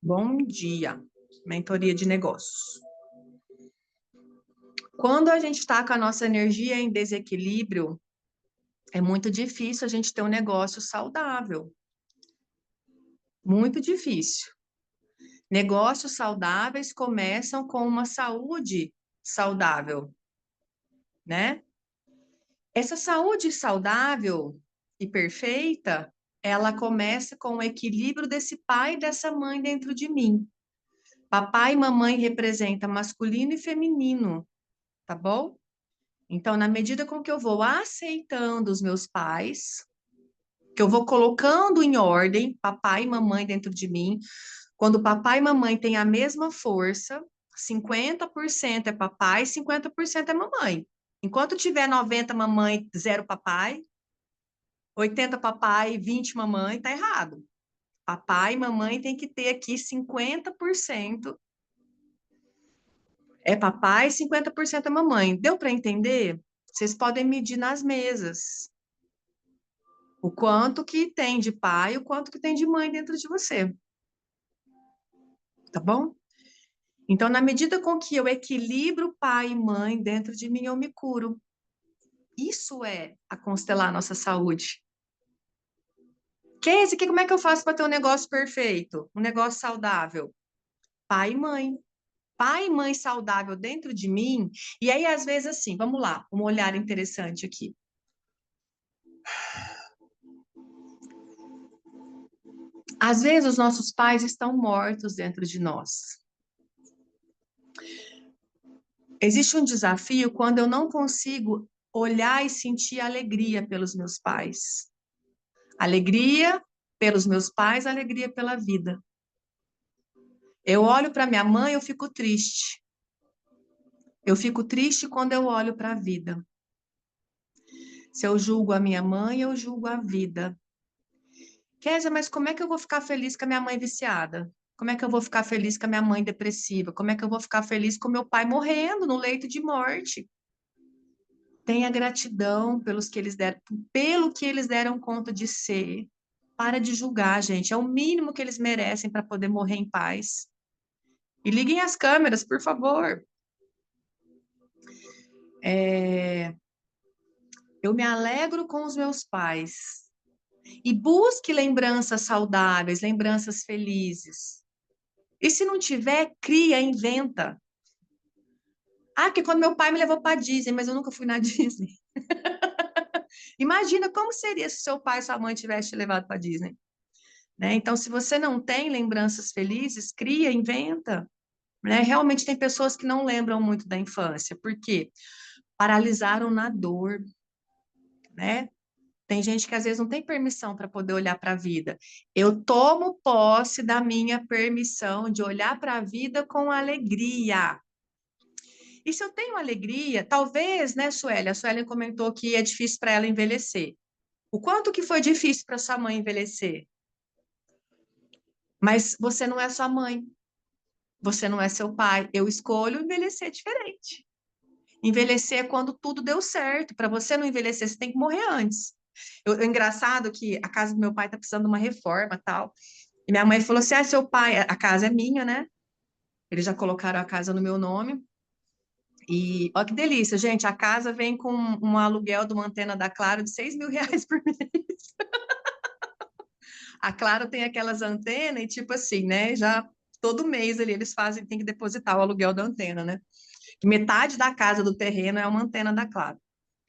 Bom dia, mentoria de negócios. Quando a gente está com a nossa energia em desequilíbrio, é muito difícil a gente ter um negócio saudável. Muito difícil. Negócios saudáveis começam com uma saúde saudável, né? Essa saúde saudável e perfeita, ela começa com o equilíbrio desse pai e dessa mãe dentro de mim. Papai e mamãe representam masculino e feminino, tá bom? Então, na medida com que eu vou aceitando os meus pais, que eu vou colocando em ordem papai e mamãe dentro de mim, quando papai e mamãe têm a mesma força, 50% é papai, 50% é mamãe. Enquanto tiver 90 mamãe, 0 papai, 80 papai, 20 mamãe, tá errado. Papai e mamãe tem que ter aqui 50% é papai, 50% é mamãe. Deu para entender? Vocês podem medir nas mesas. O quanto que tem de pai, o quanto que tem de mãe dentro de você. Tá bom? Então, na medida com que eu equilibro pai e mãe dentro de mim, eu me curo. Isso é a constelar a nossa saúde. Casey, como é que eu faço para ter um negócio perfeito? Um negócio saudável? Pai e mãe. Pai e mãe saudável dentro de mim. E aí, às vezes, assim, vamos lá, um olhar interessante aqui. Às vezes, os nossos pais estão mortos dentro de nós. Existe um desafio quando eu não consigo olhar e sentir alegria pelos meus pais. Alegria pelos meus pais, alegria pela vida. Eu olho para minha mãe, eu fico triste. Eu fico triste quando eu olho para a vida. Se eu julgo a minha mãe, eu julgo a vida. Kézia, mas como é que eu vou ficar feliz com a minha mãe viciada? Como é que eu vou ficar feliz com a minha mãe depressiva? Como é que eu vou ficar feliz com meu pai morrendo no leito de morte? Tenha gratidão pelos que eles deram, pelo que eles deram conta de ser. Para de julgar, gente. É o mínimo que eles merecem para poder morrer em paz. E liguem as câmeras, por favor. Eu me alegro com os meus pais. E busque lembranças saudáveis, lembranças felizes. E se não tiver, cria, inventa. Ah, porque quando meu pai me levou para Disney, mas eu nunca fui na Disney. Imagina como seria se seu pai e sua mãe tivessem te levado para Disney. Né? Então, se você não tem lembranças felizes, cria, inventa. Né? Realmente tem pessoas que não lembram muito da infância, porque paralisaram na dor, né? Tem gente que às vezes não tem permissão para poder olhar para a vida. Eu tomo posse da minha permissão de olhar para a vida com alegria. E se eu tenho alegria, talvez, né, Sueli? A Sueli comentou que é difícil para ela envelhecer. O quanto que foi difícil para sua mãe envelhecer? Mas você não é sua mãe, você não é seu pai. Eu escolho envelhecer diferente. Envelhecer é quando tudo deu certo. Para você não envelhecer, você tem que morrer antes. Engraçado que a casa do meu pai está precisando de uma reforma tal. E minha mãe falou assim: ah, seu pai, a casa é minha, né? Eles já colocaram a casa no meu nome. E olha que delícia, gente. A casa vem com um aluguel de uma antena da Claro de R$ 6.000 por mês. A Claro tem aquelas antenas e, tipo assim, né? Já todo mês ali eles fazem, tem que depositar o aluguel da antena, né? Metade da casa do terreno é uma antena da Claro.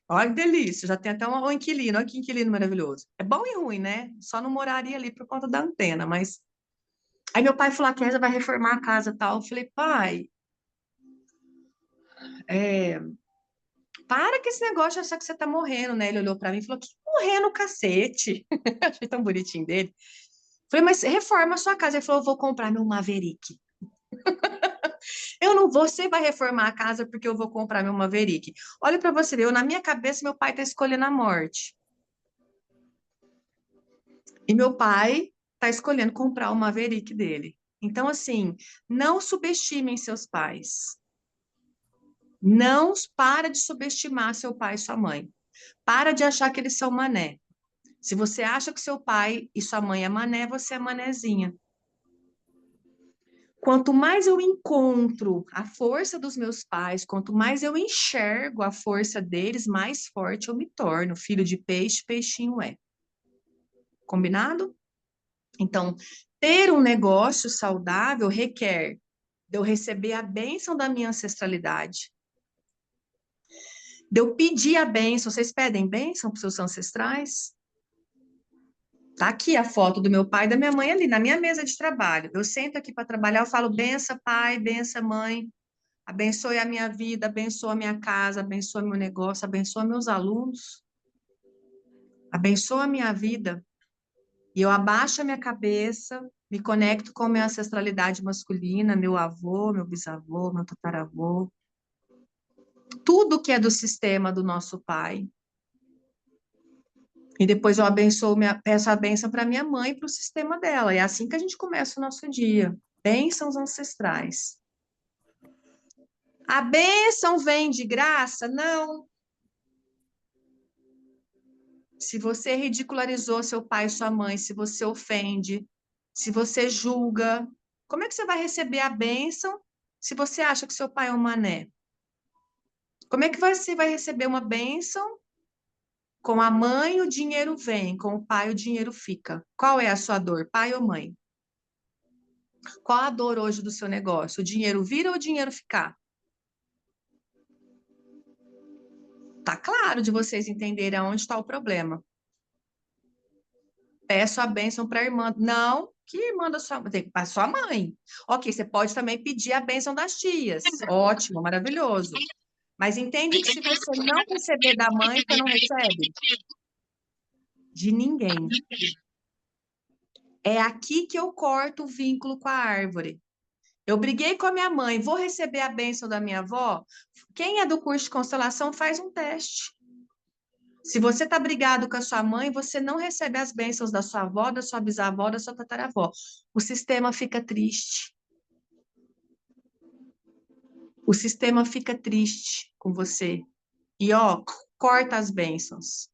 Olha que delícia, já tem até um inquilino, olha que inquilino maravilhoso. É bom e ruim, né? Só não moraria ali por conta da antena, mas. Aí meu pai falou: a Kézia vai reformar a casa e tal. Eu falei: pai, é, para que esse negócio de achar que você tá morrendo, né? Ele olhou pra mim e falou: que morrendo, cacete. Achei tão bonitinho dele. Falei: mas reforma a sua casa. Ele falou: eu vou comprar meu Maverick. Eu não, você vai reformar a casa porque eu vou comprar meu Maverick. Olha pra você ver, eu na minha cabeça meu pai tá escolhendo a morte. E meu pai tá escolhendo comprar o Maverick dele. Então, assim, não subestimem seus pais. Não para de subestimar seu pai e sua mãe. Para de achar que eles são mané. Se você acha que seu pai e sua mãe é mané, você é manézinha. quanto mais eu encontro a força dos meus pais, quanto mais eu enxergo a força deles, mais forte eu me torno. Filho de peixe, peixinho é. Combinado? Então, ter um negócio saudável requer de eu receber a bênção da minha ancestralidade, de eu pedir a bênção. Vocês pedem bênção para os seus ancestrais? Tá aqui a foto do meu pai e da minha mãe ali, na minha mesa de trabalho. Eu sento aqui para trabalhar, eu falo, bença pai, bença mãe, abençoe a minha vida, abençoe a minha casa, abençoe meu negócio, abençoe meus alunos, abençoe a minha vida. E eu abaixo a minha cabeça, me conecto com a minha ancestralidade masculina, meu avô, meu bisavô, meu tataravô, tudo que é do sistema do nosso pai. E depois eu abençoo, peço a bênção para minha mãe e para o sistema dela. É assim que a gente começa o nosso dia. Bênçãos ancestrais. A bênção vem de graça? Não. Se você ridicularizou seu pai e sua mãe, se você ofende, se você julga, como é que você vai receber a bênção se você acha que seu pai é um mané? Como é que você vai receber uma bênção? Com a mãe o dinheiro vem, com o pai o dinheiro fica. Qual é a sua dor, pai ou mãe? Qual a dor hoje do seu negócio? O dinheiro vir ou o dinheiro ficar? Tá claro de vocês entenderem aonde está o problema. Peço a bênção para a irmã. Não, que irmã da sua mãe? Tem para sua mãe. Ok, você pode também pedir a bênção das tias. Ótimo, maravilhoso. Mas entende que se você não receber da mãe, você não recebe de ninguém. É aqui que eu corto o vínculo com a árvore. Eu briguei com a minha mãe, vou receber a bênção da minha avó? Quem é do curso de constelação faz um teste. Se você está brigado com a sua mãe, você não recebe as bênçãos da sua avó, da sua bisavó, da sua tataravó. O sistema fica triste. O sistema fica triste com você. E, ó, corta as bênçãos.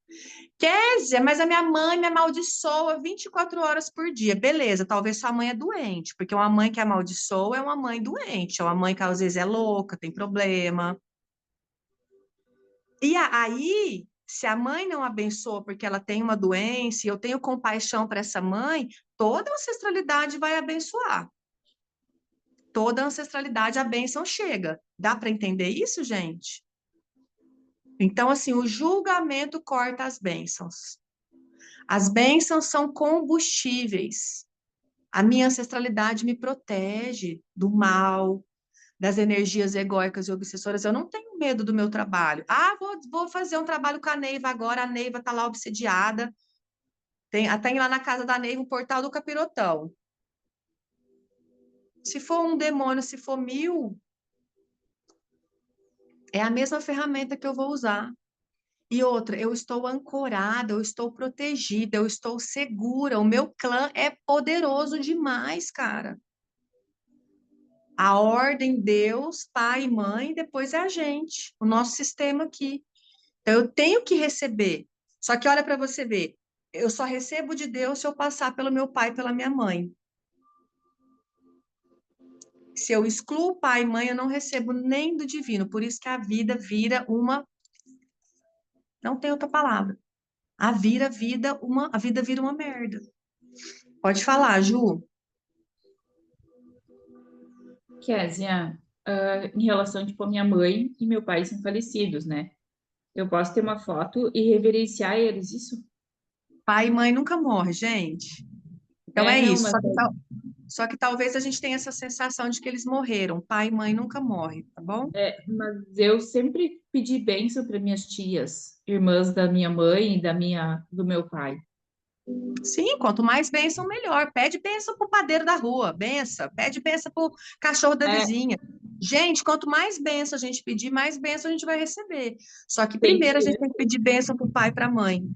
Quer dizer, mas a minha mãe me amaldiçoa 24 horas por dia. Beleza, talvez sua mãe é doente, porque uma mãe que amaldiçoa é uma mãe doente, é uma mãe que às vezes é louca, tem problema. E aí, se a mãe não abençoa porque ela tem uma doença, e eu tenho compaixão para essa mãe, toda a ancestralidade vai abençoar. Toda a ancestralidade, a bênção chega. Dá para entender isso, gente? Então, assim, o julgamento corta as bênçãos. As bênçãos são combustíveis. A minha ancestralidade me protege do mal, das energias egóicas e obsessoras. Eu não tenho medo do meu trabalho. Ah, vou fazer um trabalho com a Neiva agora. A Neiva está lá obsediada. Tem lá na casa da Neiva um portal do capirotão. Se for um demônio, se for 1000, é a mesma ferramenta que eu vou usar. E outra, eu estou ancorada, eu estou protegida, eu estou segura. O meu clã é poderoso demais, cara. A ordem, Deus, pai e mãe, depois é a gente, o nosso sistema aqui. Então, eu tenho que receber. Só que olha para você ver, eu só recebo de Deus se eu passar pelo meu pai e pela minha mãe. Se eu excluo pai e mãe, eu não recebo nem do divino. Por isso que a vida vira uma. Não tem outra palavra. A vida vira uma merda. Pode falar, Ju. Kézia, em relação, tipo, a minha mãe e meu pai são falecidos, né? Eu posso ter uma foto e reverenciar eles, isso? Pai e mãe nunca morre, gente. Então É, é não, isso. mas, Só que talvez a gente tenha essa sensação de que eles morreram. Pai e mãe nunca morrem, tá bom? mas eu sempre pedi bênção para minhas tias, irmãs da minha mãe e do meu pai. Sim, quanto mais bênção, melhor. Pede bênção pro padeiro da rua, benção. Pede bênção pro cachorro da É, vizinha. Gente, quanto mais bênção a gente pedir, mais bênção a gente vai receber. Só que tem primeiro a gente tem que clientes, pedir bênção pro pai e pra mãe.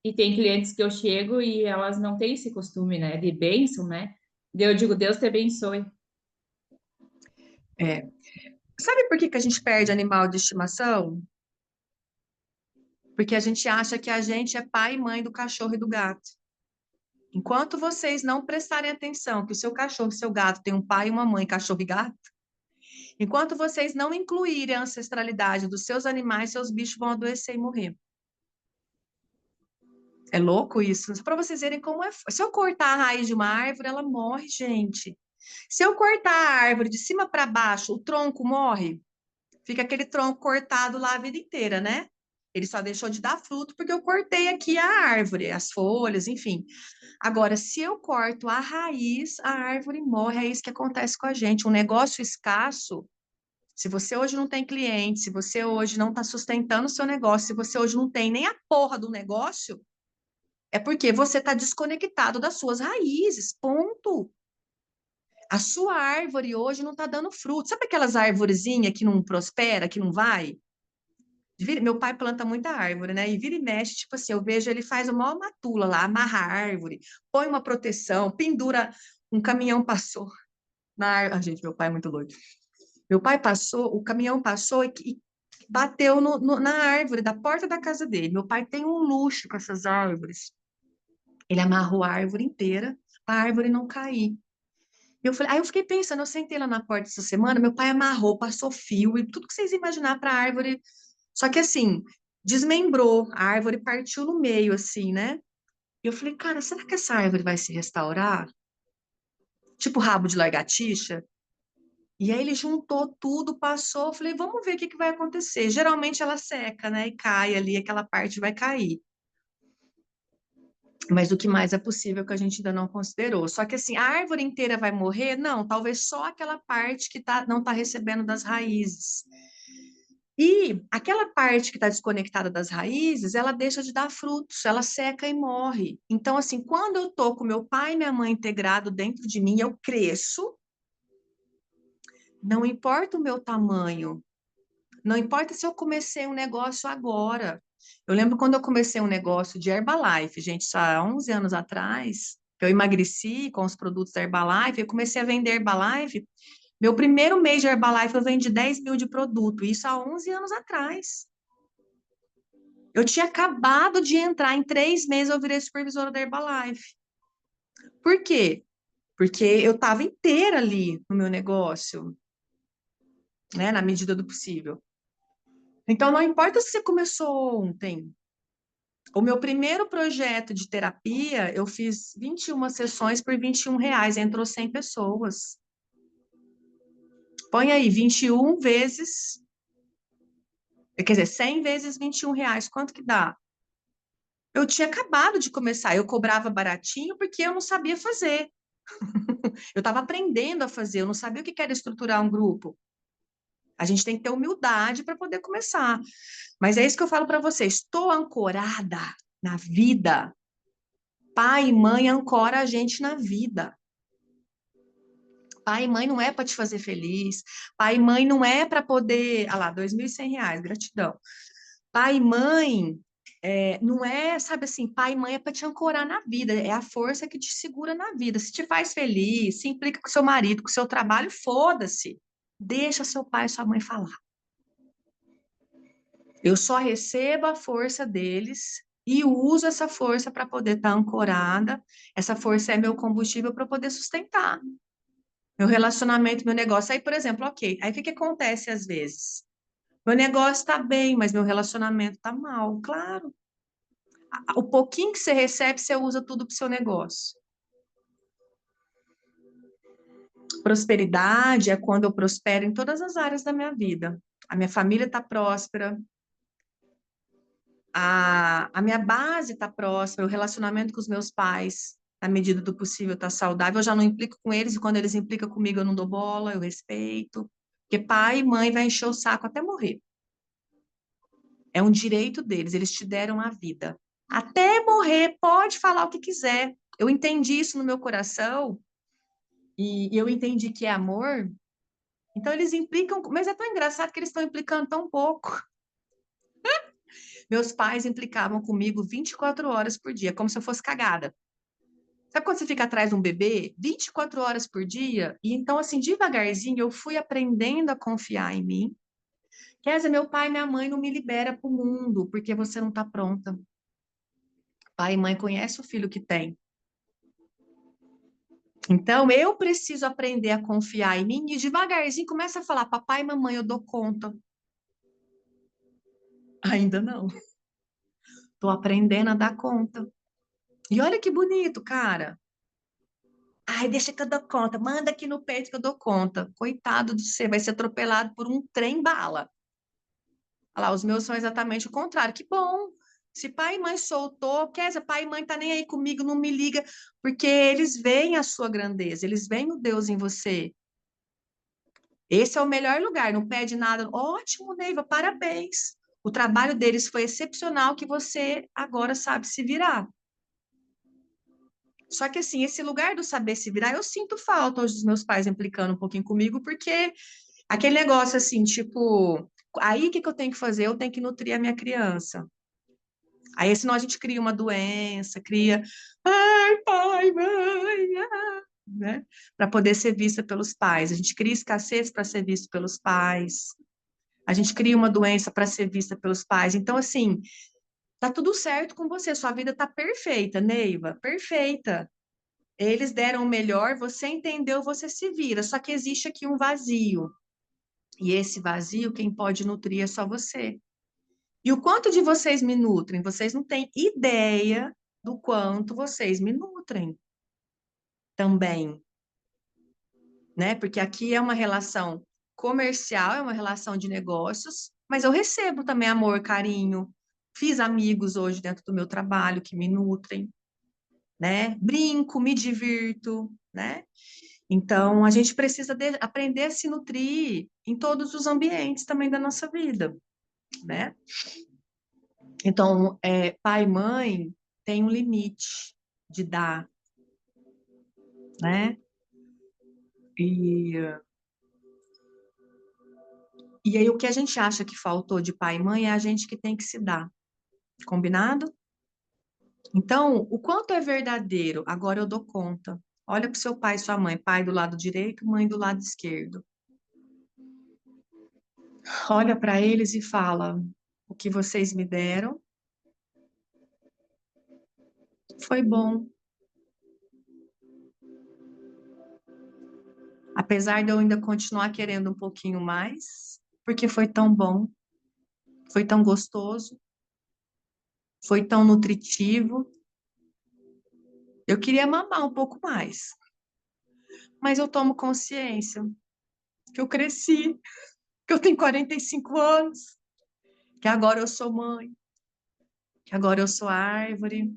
e tem clientes que eu chego e elas não têm esse costume, né, de bênção, né? Daí eu digo, Deus te abençoe. É. Sabe por que que a gente perde animal de estimação? Porque a gente acha que a gente é pai e mãe do cachorro e do gato. Enquanto vocês não prestarem atenção que o seu cachorro, seu gato tem um pai e uma mãe, cachorro e gato, enquanto vocês não incluírem a ancestralidade dos seus animais, seus bichos vão adoecer e morrer. É louco isso? Só para vocês verem como é. Se eu cortar a raiz de uma árvore, ela morre, gente. Se eu cortar a árvore de cima para baixo, o tronco morre. Fica aquele tronco cortado lá a vida inteira, né? Ele só deixou de dar fruto porque eu cortei aqui a árvore, as folhas, enfim. Agora, se eu corto a raiz, a árvore morre. É isso que acontece com a gente. Um negócio escasso, se você hoje não tem cliente, se você hoje não está sustentando o seu negócio, se você hoje não tem nem a porra do negócio, é porque você está desconectado das suas raízes, ponto. A sua árvore hoje não está dando fruto. Sabe aquelas arvorezinhas que não prospera, que não vai? Meu pai planta muita árvore, né? E vira e mexe, tipo assim, eu vejo ele faz uma matula lá, amarra a árvore, põe uma proteção, pendura. Um caminhão passou na árvore. Ah, gente, meu pai é muito doido. Meu pai passou, o caminhão passou e bateu na árvore da porta da casa dele. Meu pai tem um luxo com essas árvores. Ele amarrou a árvore inteira para a árvore não cair. Aí eu fiquei pensando, eu sentei lá na porta essa semana, meu pai amarrou, passou fio e tudo que vocês imaginar para a árvore. Só que assim, desmembrou, a árvore partiu no meio, assim, né? E eu falei, cara, será que essa árvore vai se restaurar? Tipo rabo de lagartixa? E aí ele juntou tudo, passou, eu falei, vamos ver o que que vai acontecer. Geralmente ela seca, né? E cai ali, aquela parte vai cair. Mas o que mais é possível que a gente ainda não considerou. Só que assim, a árvore inteira vai morrer? Não, talvez só aquela parte que não está recebendo das raízes. E aquela parte que está desconectada das raízes, ela deixa de dar frutos, ela seca e morre. Então, assim, quando eu estou com meu pai e minha mãe integrado dentro de mim, eu cresço, não importa o meu tamanho, não importa se eu comecei um negócio agora. Eu lembro quando eu comecei um negócio de Herbalife, gente, isso há 11 anos atrás, que eu emagreci com os produtos da Herbalife, eu comecei a vender Herbalife. Meu primeiro mês de Herbalife, eu vendi 10 mil de produto, isso há 11 anos atrás. Eu tinha acabado de entrar, em 3 meses eu virei supervisora da Herbalife. Por quê? Porque eu estava inteira ali no meu negócio, né, na medida do possível. Então, não importa se você começou ontem. O meu primeiro projeto de terapia, eu fiz 21 sessões por R$ 21, entrou 100 pessoas. Põe aí, 21 vezes, quer dizer, 100 vezes R$ 21, quanto que dá? Eu tinha acabado de começar, eu cobrava baratinho porque eu não sabia fazer. Eu estava aprendendo a fazer, eu não sabia o que era estruturar um grupo. A gente tem que ter humildade para poder começar. Mas é isso que eu falo para vocês. Estou ancorada na vida. Pai e mãe ancora a gente na vida. Pai e mãe não é para te fazer feliz. Pai e mãe não é para poder. Ah lá, R$ 2.100, gratidão. Pai e mãe não é, sabe assim, pai e mãe é para te ancorar na vida. É a força que te segura na vida. Se te faz feliz, se implica com seu marido, com seu trabalho, foda-se. Deixa seu pai e sua mãe falar. Eu só recebo a força deles e uso essa força para poder estar ancorada. Essa força é meu combustível para poder sustentar meu relacionamento, meu negócio. Aí, por exemplo, ok. Aí o que que acontece às vezes? Meu negócio está bem, mas meu relacionamento está mal. Claro. O pouquinho que você recebe, você usa tudo para o seu negócio. Prosperidade é quando eu prospero em todas as áreas da minha vida. A minha família está próspera, a minha base está próspera, o relacionamento com os meus pais, na medida do possível, está saudável. Eu já não implico com eles, e quando eles implicam comigo, eu não dou bola, eu respeito. Porque pai e mãe vai encher o saco até morrer. É um direito deles, eles te deram a vida. Até morrer, pode falar o que quiser. Eu entendi isso no meu coração e eu entendi que é amor. Então eles implicam, mas é tão engraçado que eles estão implicando tão pouco. Meus pais implicavam comigo 24 horas por dia, como se eu fosse cagada. Sabe quando você fica atrás de um bebê 24 horas por dia? E então, assim, devagarzinho, eu fui aprendendo a confiar em mim. Kézia, meu pai e minha mãe não me libera para o mundo, porque você não está pronta. Pai e mãe conhecem o filho que tem. Então, eu preciso aprender a confiar em mim e devagarzinho começa a falar, papai e mamãe, eu dou conta. Ainda não. Tô aprendendo a dar conta. E olha que bonito, cara. Ai, deixa que eu dou conta. Manda aqui no peito que eu dou conta. Coitado de você, vai ser atropelado por um trem-bala. Olha lá, os meus são exatamente o contrário. Que bom. Se pai e mãe soltou, quer dizer, pai e mãe tá nem aí comigo, não me liga, porque eles veem a sua grandeza, eles veem o Deus em você. Esse é o melhor lugar, não pede nada. Ótimo, Neiva, parabéns. O trabalho deles foi excepcional que você agora sabe se virar. Só que assim, esse lugar do saber se virar, eu sinto falta hoje dos meus pais implicando um pouquinho comigo, porque aquele negócio assim, tipo, aí o que que eu tenho que fazer? Eu tenho que nutrir a minha criança. Aí senão a gente cria uma doença, cria, ai, pai, mãe, né? Para poder ser vista pelos pais. A gente cria escassez para ser visto pelos pais. A gente cria uma doença para ser vista pelos pais. Então, assim, tá tudo certo com você, sua vida tá perfeita, Neiva, perfeita. Eles deram o melhor, você entendeu, você se vira. Só que existe aqui um vazio. E esse vazio, quem pode nutrir é só você. E o quanto de vocês me nutrem? Vocês não têm ideia do quanto vocês me nutrem também, né? Porque aqui é uma relação comercial, é uma relação de negócios, mas eu recebo também amor, carinho. Fiz amigos hoje dentro do meu trabalho que me nutrem, né? Brinco, me divirto, né? Então, a gente precisa aprender a se nutrir em todos os ambientes também da nossa vida, né? Então, pai e mãe tem um limite de dar, né? E, e aí, o que a gente acha que faltou de pai e mãe é a gente que tem que se dar, combinado? Então, o quanto é verdadeiro, agora eu dou conta. Olha para o seu pai e sua mãe, pai do lado direito, mãe do lado esquerdo. Olha para eles e fala: o que vocês me deram foi bom. Apesar de eu ainda continuar querendo um pouquinho mais, porque foi tão bom, foi tão gostoso, foi tão nutritivo. Eu queria mamar um pouco mais, mas eu tomo consciência que eu cresci, que eu tenho 45 anos, que agora eu sou mãe, que agora eu sou árvore,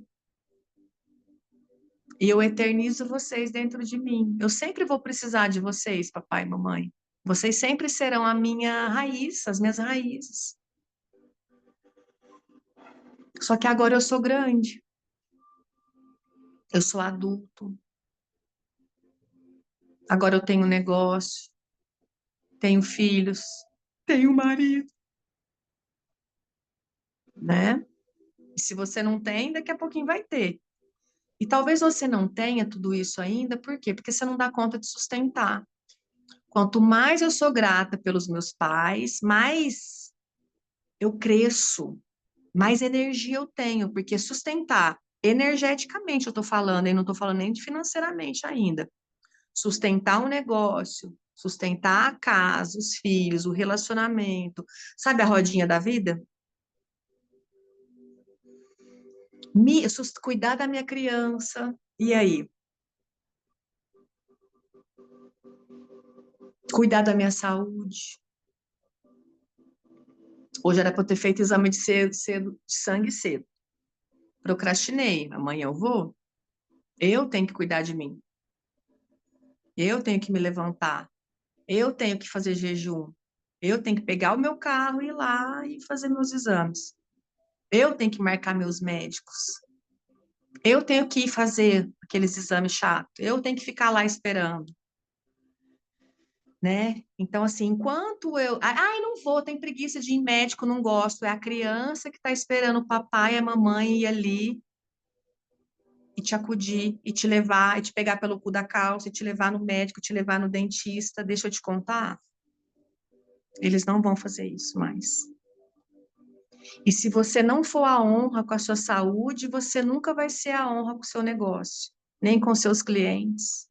e eu eternizo vocês dentro de mim. Eu sempre vou precisar de vocês, papai e mamãe. Vocês sempre serão a minha raiz, as minhas raízes. Só que agora eu sou grande, eu sou adulto, agora eu tenho negócio, tenho filhos, tenho marido, né? E se você não tem, daqui a pouquinho vai ter. E talvez você não tenha tudo isso ainda, por quê? Porque você não dá conta de sustentar. Quanto mais eu sou grata pelos meus pais, mais eu cresço, mais energia eu tenho, porque sustentar energeticamente eu estou falando, e não estou falando nem de financeiramente ainda. Sustentar um negócio, sustentar a casa, os filhos, o relacionamento, sabe a rodinha da vida? Cuidar da minha criança. E aí? Cuidar da minha saúde. Hoje era para eu ter feito exame de cedo, de sangue cedo. Procrastinei. Amanhã eu vou. Eu tenho que cuidar de mim. Eu tenho que me levantar. Eu tenho que fazer jejum. Eu tenho que pegar o meu carro e ir lá e fazer meus exames. Eu tenho que marcar meus médicos. Eu tenho que ir fazer aqueles exames chatos. Eu tenho que ficar lá esperando, né? Então, assim, enquanto eu. Ai, não vou, tem preguiça de ir em médico, não gosto. É a criança que está esperando o papai e a mamãe ir ali e te acudir, e te levar, e te pegar pelo cu da calça, e te levar no médico, te levar no dentista. Deixa eu te contar, eles não vão fazer isso mais. E se você não for a honra com a sua saúde, você nunca vai ser a honra com o seu negócio, nem com seus clientes.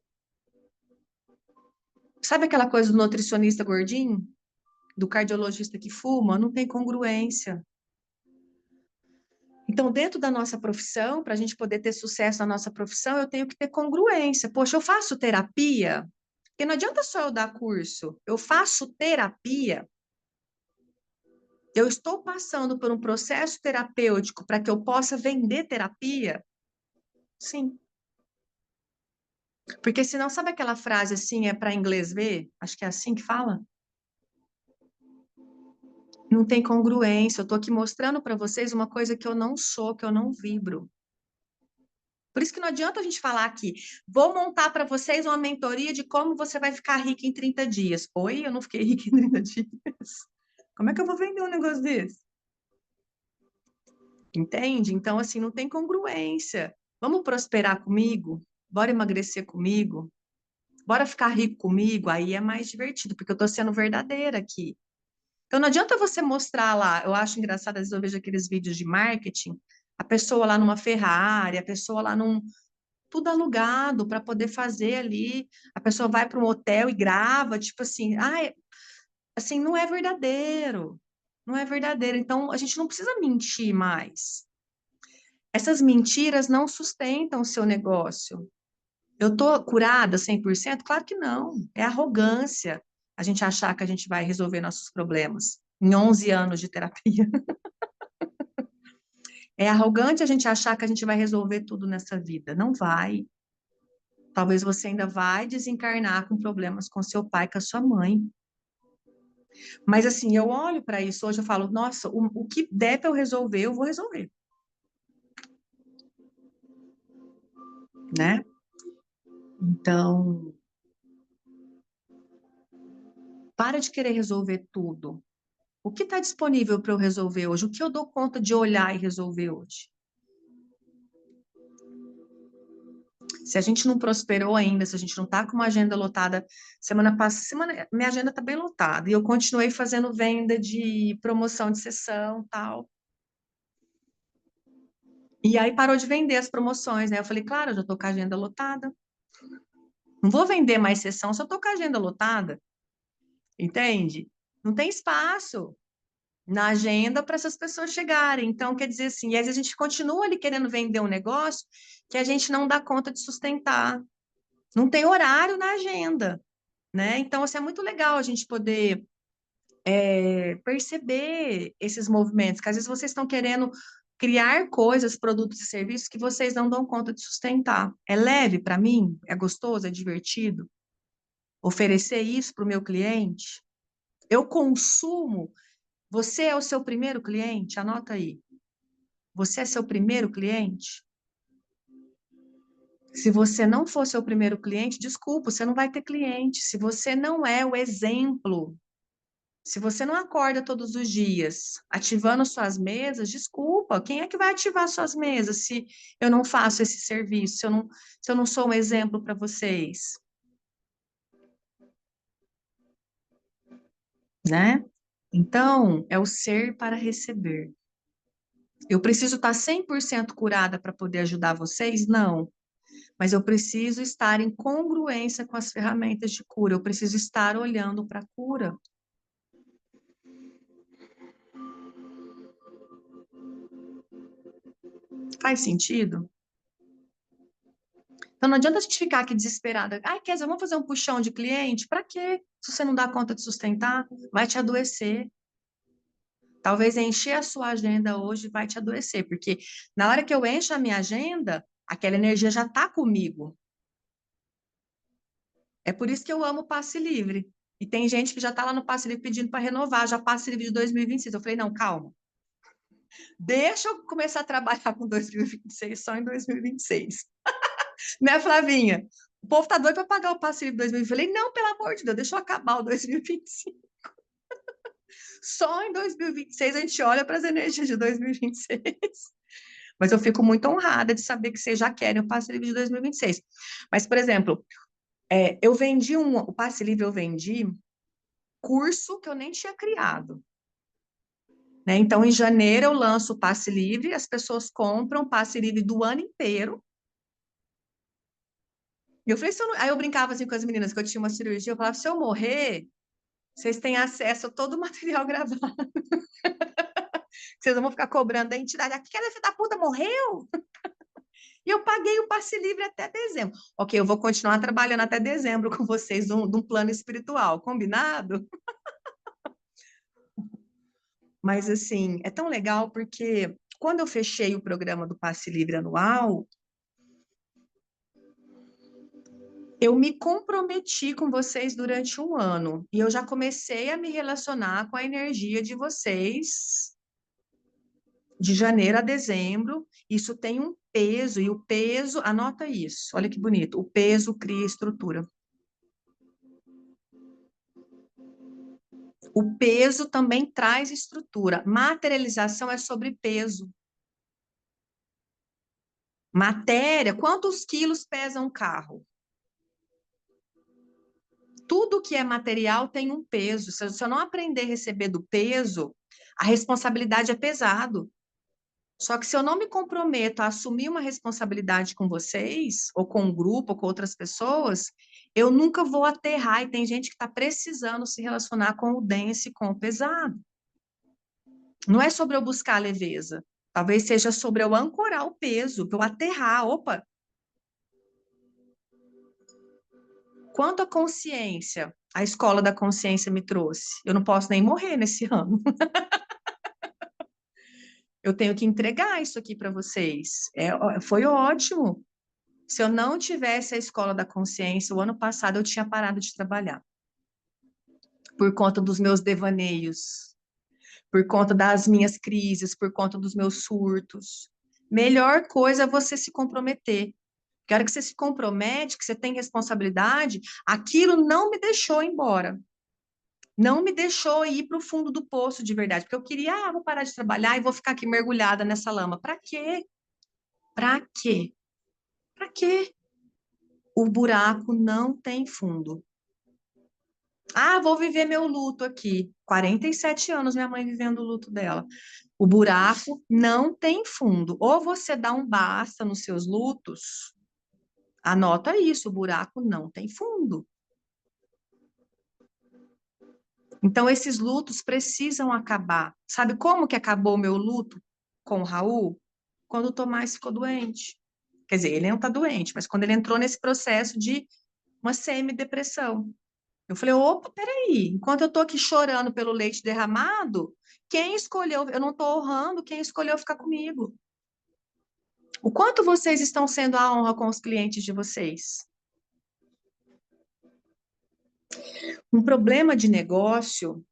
Sabe aquela coisa do nutricionista gordinho? Do cardiologista que fuma? Não tem congruência. Então, dentro da nossa profissão, para a gente poder ter sucesso na nossa profissão, eu tenho que ter congruência. Poxa, eu faço terapia? Porque não adianta só eu dar curso. Eu faço terapia. Eu estou passando por um processo terapêutico para que eu possa vender terapia? Sim. Porque senão, sabe aquela frase assim, é para inglês ver? Acho que é assim que fala. Não tem congruência. Eu estou aqui mostrando para vocês uma coisa que eu não sou, que eu não vibro. Por isso que não adianta a gente falar aqui, vou montar para vocês uma mentoria de como você vai ficar rica em 30 dias. Oi, eu não fiquei rica em 30 dias. Como é que eu vou vender um negócio desse? Entende? Então, assim, não tem congruência. Vamos prosperar comigo? Bora emagrecer comigo? Bora ficar rico comigo? Aí é mais divertido, porque eu estou sendo verdadeira aqui. Então, não adianta você mostrar lá. Eu acho engraçado, às vezes eu vejo aqueles vídeos de marketing, a pessoa lá numa Ferrari, a pessoa lá num. Tudo alugado para poder fazer ali. A pessoa vai para um hotel e grava, tipo assim, assim, não é verdadeiro. Não é verdadeiro. Então, a gente não precisa mentir mais. Essas mentiras não sustentam o seu negócio. Eu tô curada 100%? Claro que não. É arrogância a gente achar que a gente vai resolver nossos problemas em 11 anos de terapia. É arrogante a gente achar que a gente vai resolver tudo nessa vida. Não vai. Talvez você ainda vai desencarnar com problemas com seu pai, com a sua mãe. Mas assim, eu olho para isso hoje, eu falo, nossa, o que der para eu resolver, eu vou resolver, né? Então, para de querer resolver tudo. O que está disponível para eu resolver hoje? O que eu dou conta de olhar e resolver hoje? Se a gente não prosperou ainda, se a gente não está com uma agenda lotada, semana passada, minha agenda está bem lotada, e eu continuei fazendo venda de promoção de sessão, tal. E aí parou de vender as promoções, né? Eu falei, claro, eu já estou com a agenda lotada. Não vou vender mais sessão se eu estou com a agenda lotada, entende? Não tem espaço na agenda para essas pessoas chegarem. Então, quer dizer assim, e às vezes a gente continua ali querendo vender um negócio que a gente não dá conta de sustentar. Não tem horário na agenda, né? Então, assim, é muito legal a gente poder perceber esses movimentos, que às vezes vocês estão querendo criar coisas, produtos e serviços que vocês não dão conta de sustentar. É leve para mim? É gostoso? É divertido? Oferecer isso para o meu cliente? Eu consumo. Você é o seu primeiro cliente? Anota aí. Você é seu primeiro cliente? Se você não for seu primeiro cliente, desculpa, você não vai ter cliente. Se você não é o exemplo, se você não acorda todos os dias ativando suas mesas, desculpa, quem é que vai ativar suas mesas se eu não faço esse serviço, se eu não sou um exemplo para vocês, né? Então, é o ser para receber. Eu preciso estar 100% curada para poder ajudar vocês? Não. Mas eu preciso estar em congruência com as ferramentas de cura. Eu preciso estar olhando para a cura. Faz sentido? Então não adianta a gente ficar aqui desesperada. Ai, Kézia, vamos fazer um puxão de cliente? Para quê? Se você não dá conta de sustentar, vai te adoecer. Talvez encher a sua agenda hoje vai te adoecer, porque na hora que eu encho a minha agenda, aquela energia já está comigo. É por isso que eu amo o passe livre. E tem gente que já está lá no passe livre pedindo para renovar, já passe livre de 2026. Eu falei, não, calma. Deixa eu começar a trabalhar com 2026 só em 2026. Né, Flavinha? O povo tá doido para pagar o passe livre 2020. Eu falei, não, pelo amor de Deus, deixa eu acabar o 2025. Só em 2026 a gente olha para as energias de 2026. Mas eu fico muito honrada de saber que vocês já querem o passe livre de 2026. Mas, por exemplo, eu vendi o passe livre, eu vendi curso que eu nem tinha criado. Né? Então, em janeiro, eu lanço o passe livre, as pessoas compram o passe livre do ano inteiro. E eu falei, aí eu brincava assim com as meninas que eu tinha uma cirurgia, eu falava, se eu morrer, vocês têm acesso a todo o material gravado. Vocês não vão ficar cobrando a entidade. Aquela filha da puta morreu? E eu paguei o passe livre até dezembro. Ok, eu vou continuar trabalhando até dezembro com vocês num plano espiritual, combinado? Mas, assim, é tão legal porque quando eu fechei o programa do passe livre anual, eu me comprometi com vocês durante um ano. E eu já comecei a me relacionar com a energia de vocês de janeiro a dezembro. Isso tem um peso, e o peso, anota isso, olha que bonito, o peso cria estrutura. O peso também traz estrutura. Materialização é sobre peso. Matéria, quantos quilos pesa um carro? Tudo que é material tem um peso. Se eu não aprender a receber do peso, a responsabilidade é pesado. Só que se eu não me comprometo a assumir uma responsabilidade com vocês, ou com um grupo, ou com outras pessoas, eu nunca vou aterrar. E tem gente que está precisando se relacionar com o dense, com o pesado. Não é sobre eu buscar a leveza. Talvez seja sobre eu ancorar o peso, para eu aterrar. Opa! Quanto à consciência, a escola da consciência me trouxe. Eu não posso nem morrer nesse ano. Eu tenho que entregar isso aqui para vocês. Foi ótimo. Se eu não tivesse a escola da consciência, o ano passado eu tinha parado de trabalhar. Por conta dos meus devaneios, por conta das minhas crises, por conta dos meus surtos. Melhor coisa é você se comprometer. Quero que você se compromete, que você tem responsabilidade. Aquilo não me deixou embora. Não me deixou ir para o fundo do poço de verdade. Porque eu queria, vou parar de trabalhar e vou ficar aqui mergulhada nessa lama. Para quê? Para quê? Para quê? O buraco não tem fundo. Vou viver meu luto aqui. 47 anos minha mãe vivendo o luto dela. O buraco não tem fundo. Ou você dá um basta nos seus lutos, anota isso, o buraco não tem fundo. Então, esses lutos precisam acabar. Sabe como que acabou o meu luto com o Raul? Quando o Tomás ficou doente. Quer dizer, ele não está doente, mas quando ele entrou nesse processo de uma semi-depressão. Eu falei, opa, peraí, enquanto eu estou aqui chorando pelo leite derramado, quem escolheu, eu não estou honrando quem escolheu ficar comigo. O quanto vocês estão sendo a honra com os clientes de vocês? Um problema de negócio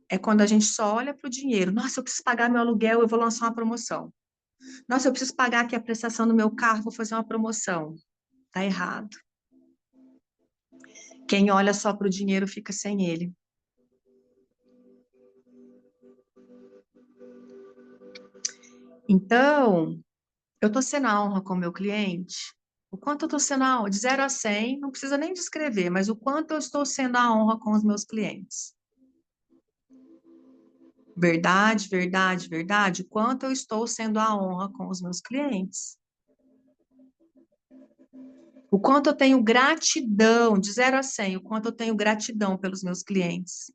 é quando a gente só olha para o dinheiro. Nossa, eu preciso pagar meu aluguel, eu vou lançar uma promoção. Nossa, eu preciso pagar aqui a prestação do meu carro, vou fazer uma promoção. Tá errado. Quem olha só para o dinheiro fica sem ele. Então, eu estou sendo a honra com o meu cliente? O quanto eu estou sendo a honra? De 0 a 100, não precisa nem descrever, mas o quanto eu estou sendo a honra com os meus clientes? Verdade, verdade, verdade. O quanto eu estou sendo a honra com os meus clientes? O quanto eu tenho gratidão, de 0 a 100, o quanto eu tenho gratidão pelos meus clientes?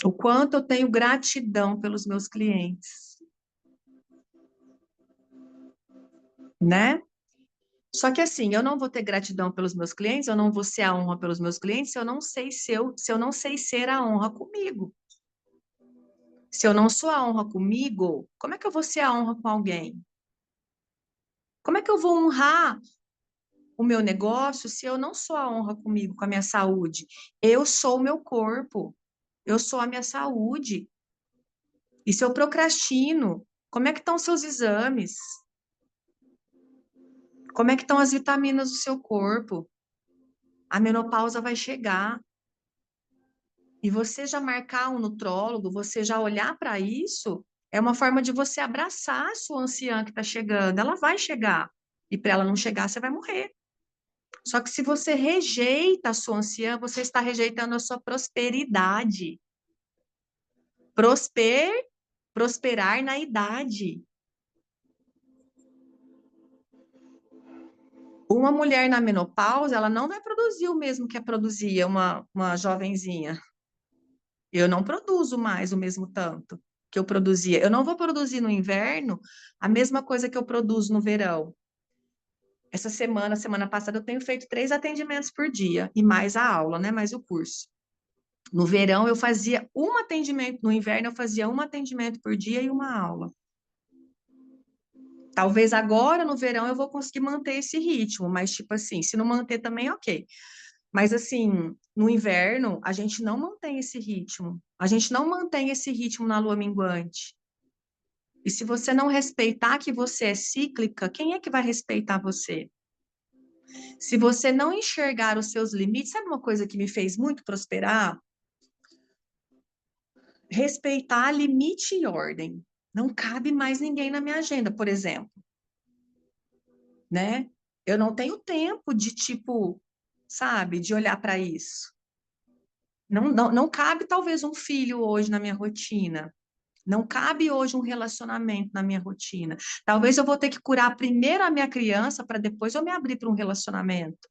O quanto eu tenho gratidão pelos meus clientes? Né? Só que assim, eu não vou ter gratidão pelos meus clientes, eu não vou ser a honra pelos meus clientes, se eu não sei se eu não sei ser a honra comigo. Se eu não sou a honra comigo, como é que eu vou ser a honra com alguém? Como é que eu vou honrar o meu negócio se eu não sou a honra comigo, com a minha saúde? Eu sou o meu corpo, eu sou a minha saúde. E se eu procrastino, como é que estão os seus exames? Como é que estão as vitaminas do seu corpo? A menopausa vai chegar. E você já marcar um nutrólogo, você já olhar para isso, é uma forma de você abraçar a sua anciã que está chegando. Ela vai chegar. E para ela não chegar, você vai morrer. Só que se você rejeita a sua anciã, você está rejeitando a sua prosperidade. Prosperar na idade. Uma mulher na menopausa, ela não vai produzir o mesmo que produzia uma jovenzinha. Eu não produzo mais o mesmo tanto que eu produzia. Eu não vou produzir no inverno a mesma coisa que eu produzo no verão. Essa semana passada, eu tenho feito 3 atendimentos por dia, e mais a aula, né? Mais o curso. No verão, eu fazia um atendimento, no inverno, eu fazia um atendimento por dia e uma aula. Talvez agora, no verão, eu vou conseguir manter esse ritmo, mas, tipo assim, se não manter também, ok. Mas, assim, no inverno, a gente não mantém esse ritmo. A gente não mantém esse ritmo na lua minguante. E se você não respeitar que você é cíclica, quem é que vai respeitar você? Se você não enxergar os seus limites, sabe uma coisa que me fez muito prosperar? Respeitar limite e ordem. Não cabe mais ninguém na minha agenda, por exemplo, né? Eu não tenho tempo de, tipo, sabe, de olhar para isso. Não cabe, talvez, um filho hoje na minha rotina. Não cabe hoje um relacionamento na minha rotina. Talvez eu vou ter que curar primeiro a minha criança para depois eu me abrir para um relacionamento.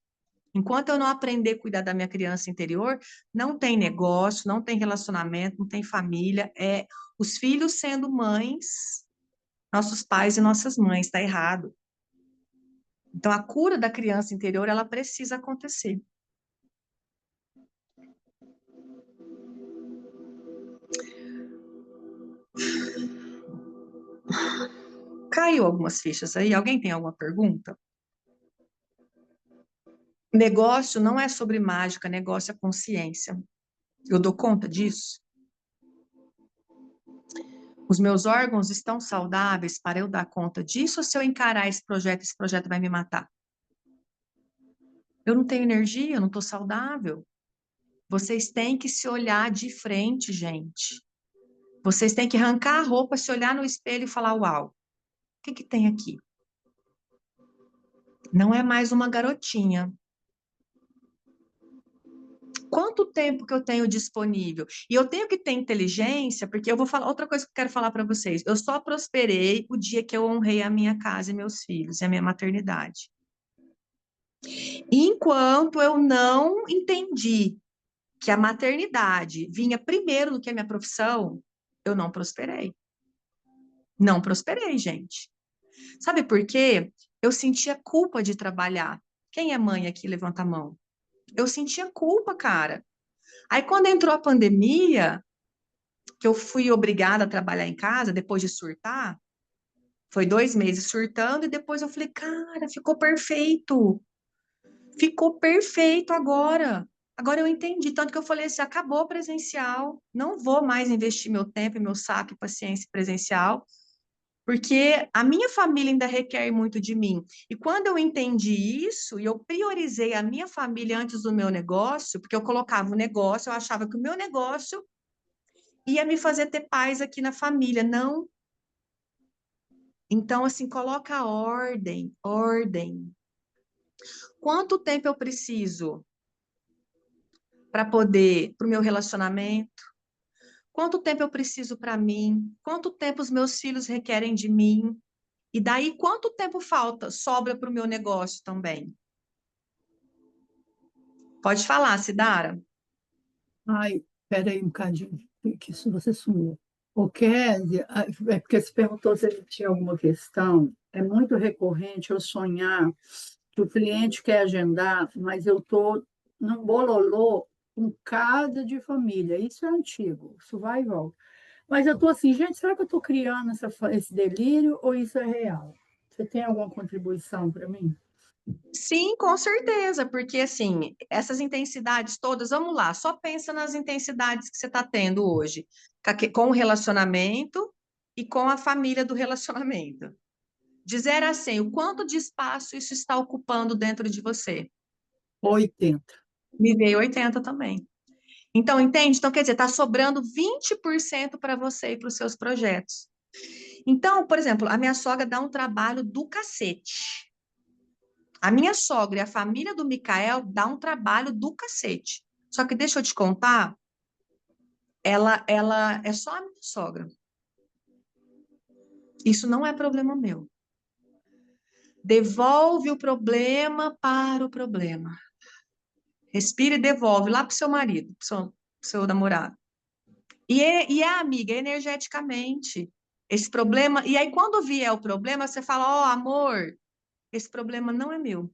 Enquanto eu não aprender a cuidar da minha criança interior, não tem negócio, não tem relacionamento, não tem família. É os filhos sendo mães, nossos pais e nossas mães, está errado. Então, a cura da criança interior, ela precisa acontecer. Caiu algumas fichas aí? Alguém tem alguma pergunta? Negócio não é sobre mágica, negócio é consciência. Eu dou conta disso? Os meus órgãos estão saudáveis para eu dar conta disso ou se eu encarar esse projeto vai me matar? Eu não tenho energia, eu não estou saudável. Vocês têm que se olhar de frente, gente. Vocês têm que arrancar a roupa, se olhar no espelho e falar: Uau, o que que tem aqui? Não é mais uma garotinha. Quanto tempo que eu tenho disponível? E eu tenho que ter inteligência, porque eu vou falar outra coisa que eu quero falar para vocês. Eu só prosperei o dia que eu honrei a minha casa e meus filhos, e a minha maternidade. Enquanto eu não entendi que a maternidade vinha primeiro do que a minha profissão, eu não prosperei. Não prosperei, gente. Sabe por quê? Eu sentia culpa de trabalhar. Quem é mãe aqui? Levanta a mão. Eu sentia culpa, cara. Aí, quando entrou a pandemia, que eu fui obrigada a trabalhar em casa, depois de surtar, foi 2 meses surtando, e depois eu falei, cara, ficou perfeito. Ficou perfeito agora. Agora eu entendi. Tanto que eu falei assim: acabou o presencial, não vou mais investir meu tempo e meu saco e paciência em presencial, porque a minha família ainda requer muito de mim. E quando eu entendi isso, e eu priorizei a minha família antes do meu negócio, porque eu colocava o negócio, eu achava que o meu negócio ia me fazer ter paz aqui na família. Não. Então, assim, coloca ordem, ordem. Quanto tempo eu preciso para poder, para o meu relacionamento? Quanto tempo eu preciso para mim? Quanto tempo os meus filhos requerem de mim? E daí, quanto tempo falta, sobra para o meu negócio também? Pode falar, Sidara. Ai, peraí um bocadinho, que isso você sumiu. O Kézia, é porque você perguntou se ele tinha alguma questão. É muito recorrente eu sonhar que o cliente quer agendar, mas eu estou num bololô com casa de família. Isso é antigo, isso vai e volta. Mas eu estou assim, gente, será que eu estou criando esse delírio ou isso é real? Você tem alguma contribuição para mim? Sim, com certeza, porque assim, essas intensidades todas, vamos lá, só pensa nas intensidades que você está tendo hoje, com o relacionamento e com a família do relacionamento. De 0 a 100, o quanto de espaço isso está ocupando dentro de você? 80. Me veio 80 também. Então, entende? Então, quer dizer, está sobrando 20% para você e para os seus projetos. Então, por exemplo, a minha sogra dá um trabalho do cacete. A minha sogra e a família do Micael dá um trabalho do cacete. Só que deixa eu te contar, ela é só a minha sogra. Isso não é problema meu. Devolve o problema para o problema. Respira e devolve lá para o seu marido, para o seu namorado. E a amiga, energeticamente, esse problema. E aí, quando vier o problema, você fala: Ó, amor, esse problema não é meu.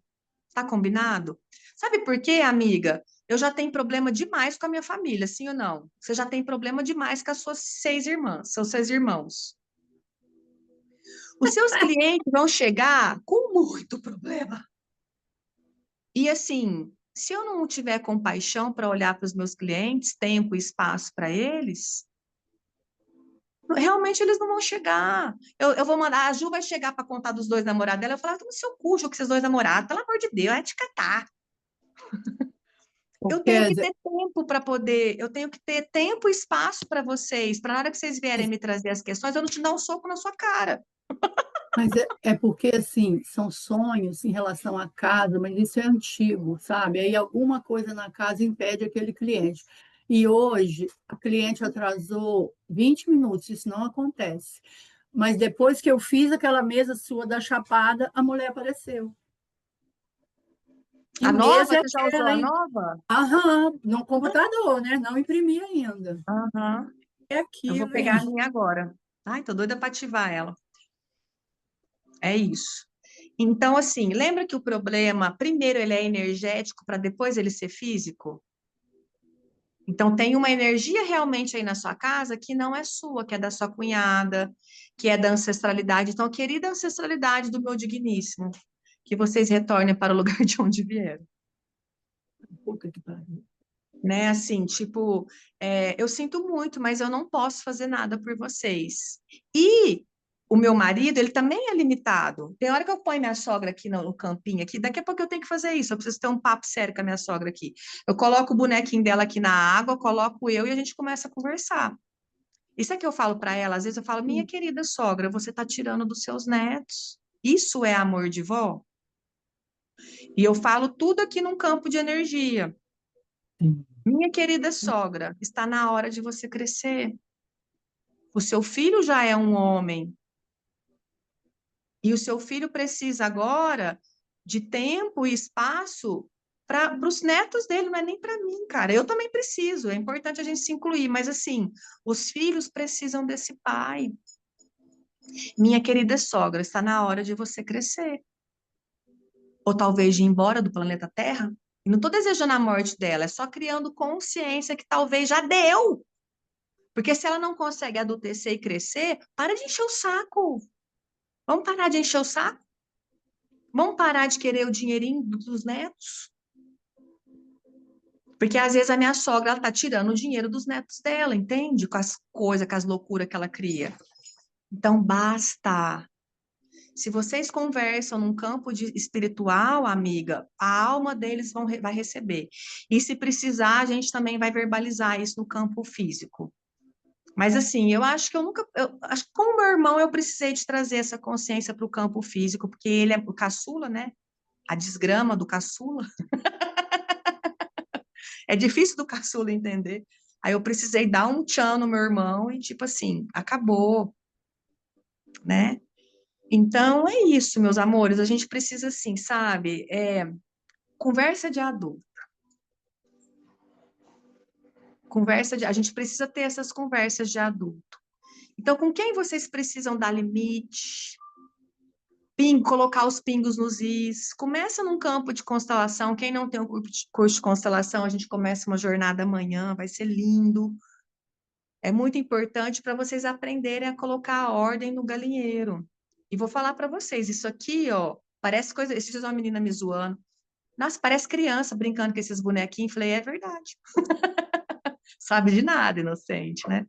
Tá combinado? Sabe por quê, amiga? Eu já tenho problema demais com a minha família, sim ou não? Você já tem problema demais com as suas 6 irmãs, seus 6 irmãos. Os seus clientes vão chegar com muito problema. E assim, se eu não tiver compaixão para olhar para os meus clientes, tempo e espaço para eles, realmente eles não vão chegar. Eu vou mandar, a Ju vai chegar para contar dos 2 namorados dela, eu vou falar, toma seu cu, Ju, com esses 2 namorados, pelo amor de Deus, é te catar. Ô, Eu tenho que Kézia, ter tempo para poder, eu tenho que ter tempo e espaço para vocês, para na hora que vocês vierem mas me trazer as questões, eu não te dar um soco na sua cara. mas é porque, assim, são sonhos em relação à casa, mas isso é antigo, sabe? Aí alguma coisa na casa impede aquele cliente. E hoje, a cliente atrasou 20 minutos, isso não acontece. Mas depois que eu fiz aquela mesa sua da chapada, a mulher apareceu. Que A mesa nova, é você já usou aquela, a hein? nova? Aham, no computador, né? Não imprimi ainda. Aham. É Eu vou aquilo, pegar a hein? minha agora. Ai, tô doida para ativar ela. É isso. Então, assim, lembra que o problema, primeiro ele é energético para depois ele ser físico? Então, tem uma energia realmente aí na sua casa que não é sua, que é da sua cunhada, que é da ancestralidade. Então, querida ancestralidade do meu digníssimo, que vocês retornem para o lugar de onde vieram. Puta que pariu. Né? Assim, tipo, eu sinto muito, mas eu não posso fazer nada por vocês. E o meu marido, ele também é limitado. Tem hora que eu ponho minha sogra aqui no campinho, aqui, daqui a pouco eu tenho que fazer isso, eu preciso ter um papo sério com a minha sogra aqui. Eu coloco o bonequinho dela aqui na água, coloco eu e a gente começa a conversar. Isso é que eu falo para ela, às vezes eu falo, minha querida sogra, você está tirando dos seus netos. Isso é amor de vó? E eu falo tudo aqui num campo de energia. Sim. Minha querida sogra, está na hora de você crescer. O seu filho já é um homem e o seu filho precisa agora de tempo e espaço para os netos dele, não é nem para mim, cara. Eu também preciso, é importante a gente se incluir, mas assim, os filhos precisam desse pai. Minha querida sogra, está na hora de você crescer. Ou talvez de ir embora do planeta Terra. E não estou desejando a morte dela, é só criando consciência que talvez já deu. Porque se ela não consegue adultecer e crescer, para de encher o saco. Vamos parar de encher o saco? Vamos parar de querer o dinheirinho dos netos? Porque às vezes a minha sogra ela tá tirando o dinheiro dos netos dela, entende? Com as coisas, com as loucuras que ela cria. Então basta. Se vocês conversam num campo espiritual, amiga, a alma deles vai receber. E se precisar, a gente também vai verbalizar isso no campo físico. Mas assim, eu acho que acho que com o meu irmão eu precisei de trazer essa consciência para o campo físico, porque ele é o caçula, né? A desgrama do caçula. É difícil do caçula entender. Aí eu precisei dar um tchan no meu irmão e tipo assim, acabou, né? Então é isso, meus amores, a gente precisa assim, sabe? Conversa de adulto. A gente precisa ter essas conversas de adulto. Então, com quem vocês precisam dar limite? Colocar os pingos nos is. Começa num campo de constelação. Quem não tem um curso de constelação, a gente começa uma jornada amanhã, vai ser lindo. É muito importante para vocês aprenderem a colocar a ordem no galinheiro. E vou falar para vocês, isso aqui, ó, parece coisa. Esses dias uma menina me zoando. Nossa, parece criança brincando com esses bonequinhos. Falei, é verdade. Sabe de nada, inocente, né?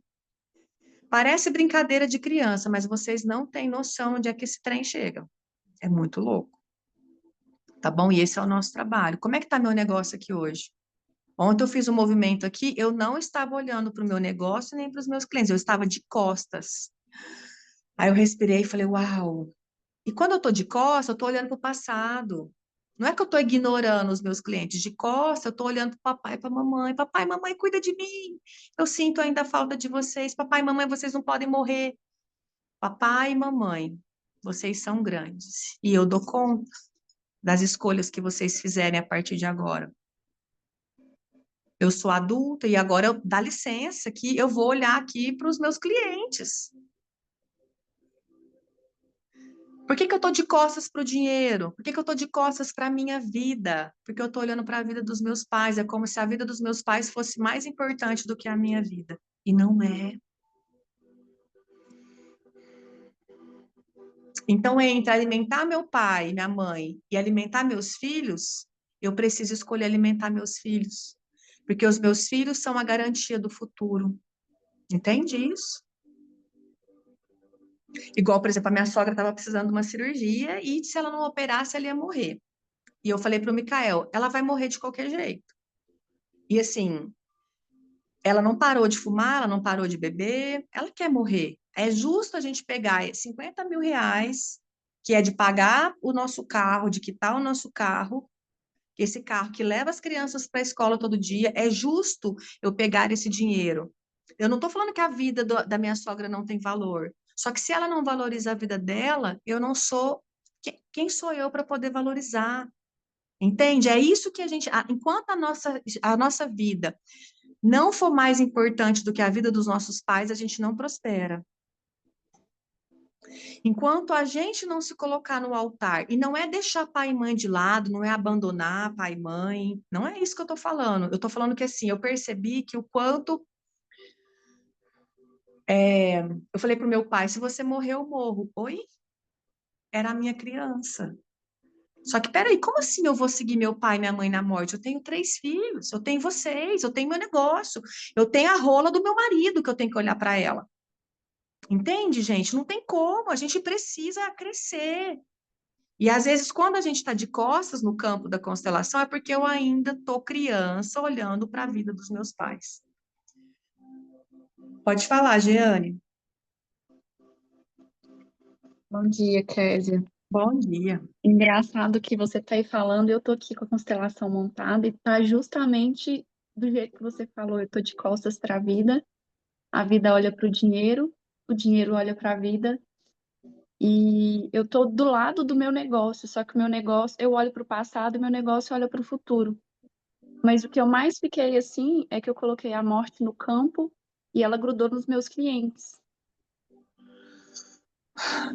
Parece brincadeira de criança, mas vocês não têm noção onde é que esse trem chega. É muito louco. Tá bom? E esse é o nosso trabalho. Como é que tá meu negócio aqui hoje? Ontem eu fiz um movimento aqui, eu não estava olhando para o meu negócio nem para os meus clientes, eu estava de costas. Aí eu respirei e falei, uau. E quando eu tô de costas, eu tô olhando para o passado. Não é que eu tô ignorando os meus clientes. De costas, eu tô olhando para o papai e para a mamãe. Papai, mamãe, cuida de mim. Eu sinto ainda a falta de vocês. Papai, mamãe, vocês não podem morrer. Papai e mamãe, vocês são grandes. E eu dou conta das escolhas que vocês fizerem a partir de agora. Eu sou adulta e agora dá licença que eu vou olhar aqui para os meus clientes. Por que que eu estou de costas para o dinheiro? Por que que eu estou de costas para a minha vida? Porque eu estou olhando para a vida dos meus pais. É como se a vida dos meus pais fosse mais importante do que a minha vida. E não é. Então, entre alimentar meu pai, minha mãe e alimentar meus filhos, eu preciso escolher alimentar meus filhos. Porque os meus filhos são a garantia do futuro. Entende isso? Igual, por exemplo, a minha sogra estava precisando de uma cirurgia e se ela não operasse, ela ia morrer. E eu falei para o Mikael, ela vai morrer de qualquer jeito. E assim, ela não parou de fumar, ela não parou de beber, ela quer morrer. É justo a gente pegar 50 mil reais, que é de pagar o nosso carro, de quitar o nosso carro, esse carro que leva as crianças para a escola todo dia, é justo eu pegar esse dinheiro. Eu não estou falando que a vida da minha sogra não tem valor. Só que se ela não valoriza a vida dela, eu não sou. Quem sou eu para poder valorizar? Entende? É isso que a gente. Enquanto a nossa vida não for mais importante do que a vida dos nossos pais, a gente não prospera. Enquanto a gente não se colocar no altar, e não é deixar pai e mãe de lado, não é abandonar pai e mãe, não é isso que eu estou falando. Eu estou falando que assim, eu percebi que o quanto. Eu falei para o meu pai: se você morrer, eu morro. Oi? Era a minha criança. Só que peraí, como assim eu vou seguir meu pai e minha mãe na morte? Eu tenho 3 filhos, eu tenho vocês, eu tenho meu negócio, eu tenho a rola do meu marido que eu tenho que olhar para ela. Entende, gente? Não tem como, a gente precisa crescer. E às vezes, quando a gente está de costas no campo da constelação, é porque eu ainda estou criança olhando para a vida dos meus pais. Pode falar, Jeane. Bom dia, Kézia. Bom dia. Engraçado que você está aí falando, eu tô aqui com a constelação montada e tá justamente do jeito que você falou. Eu tô de costas para a vida olha para o dinheiro olha para a vida e eu tô do lado do meu negócio, só que o meu negócio, eu olho para o passado e meu negócio olha para o futuro. Mas o que eu mais fiquei assim é que eu coloquei a morte no campo e ela grudou nos meus clientes.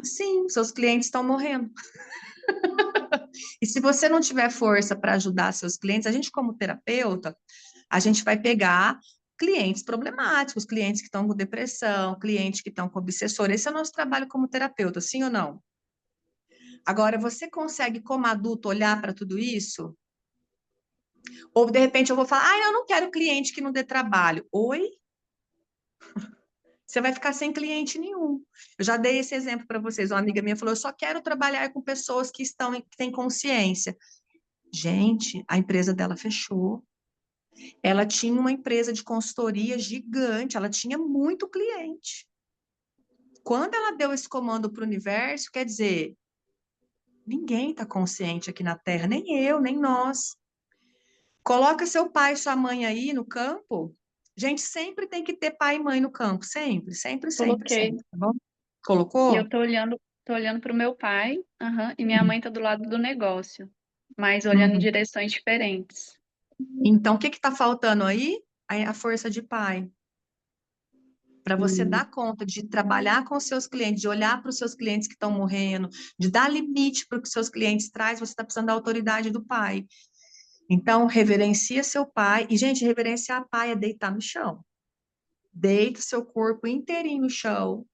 Sim, seus clientes estão morrendo. E se você não tiver força para ajudar seus clientes, a gente, como terapeuta, a gente vai pegar clientes problemáticos, clientes que estão com depressão, clientes que estão com obsessor. Esse é o nosso trabalho como terapeuta, sim ou não? Agora, você consegue, como adulto, olhar para tudo isso? Ou, de repente, eu vou falar, eu não quero cliente que não dê trabalho. Oi? Você vai ficar sem cliente nenhum. Eu já dei esse exemplo para vocês. Uma amiga minha falou, eu só quero trabalhar com pessoas que têm consciência. Gente, a empresa dela fechou. Ela tinha uma empresa de consultoria gigante, ela tinha muito cliente. Quando ela deu esse comando para o universo, quer dizer, ninguém está consciente aqui na Terra, nem eu, nem nós. Coloca seu pai e sua mãe aí no campo. Gente, sempre tem que ter pai e mãe no campo, sempre, sempre, sempre, Coloquei. sempre, tá bom? E Colocou? eu tô olhando para o meu pai, e minha mãe tá do lado do negócio, mas olhando em Uhum. direções diferentes. Então, o que está faltando aí? A força de pai. Para você Hum, dar conta de trabalhar com os seus clientes, de olhar para os seus clientes que estão morrendo, de dar limite para o que os seus clientes traz, você está precisando da autoridade do pai. Então, reverencia seu pai. E, gente, reverenciar pai é deitar no chão. Deita seu corpo inteirinho no chão.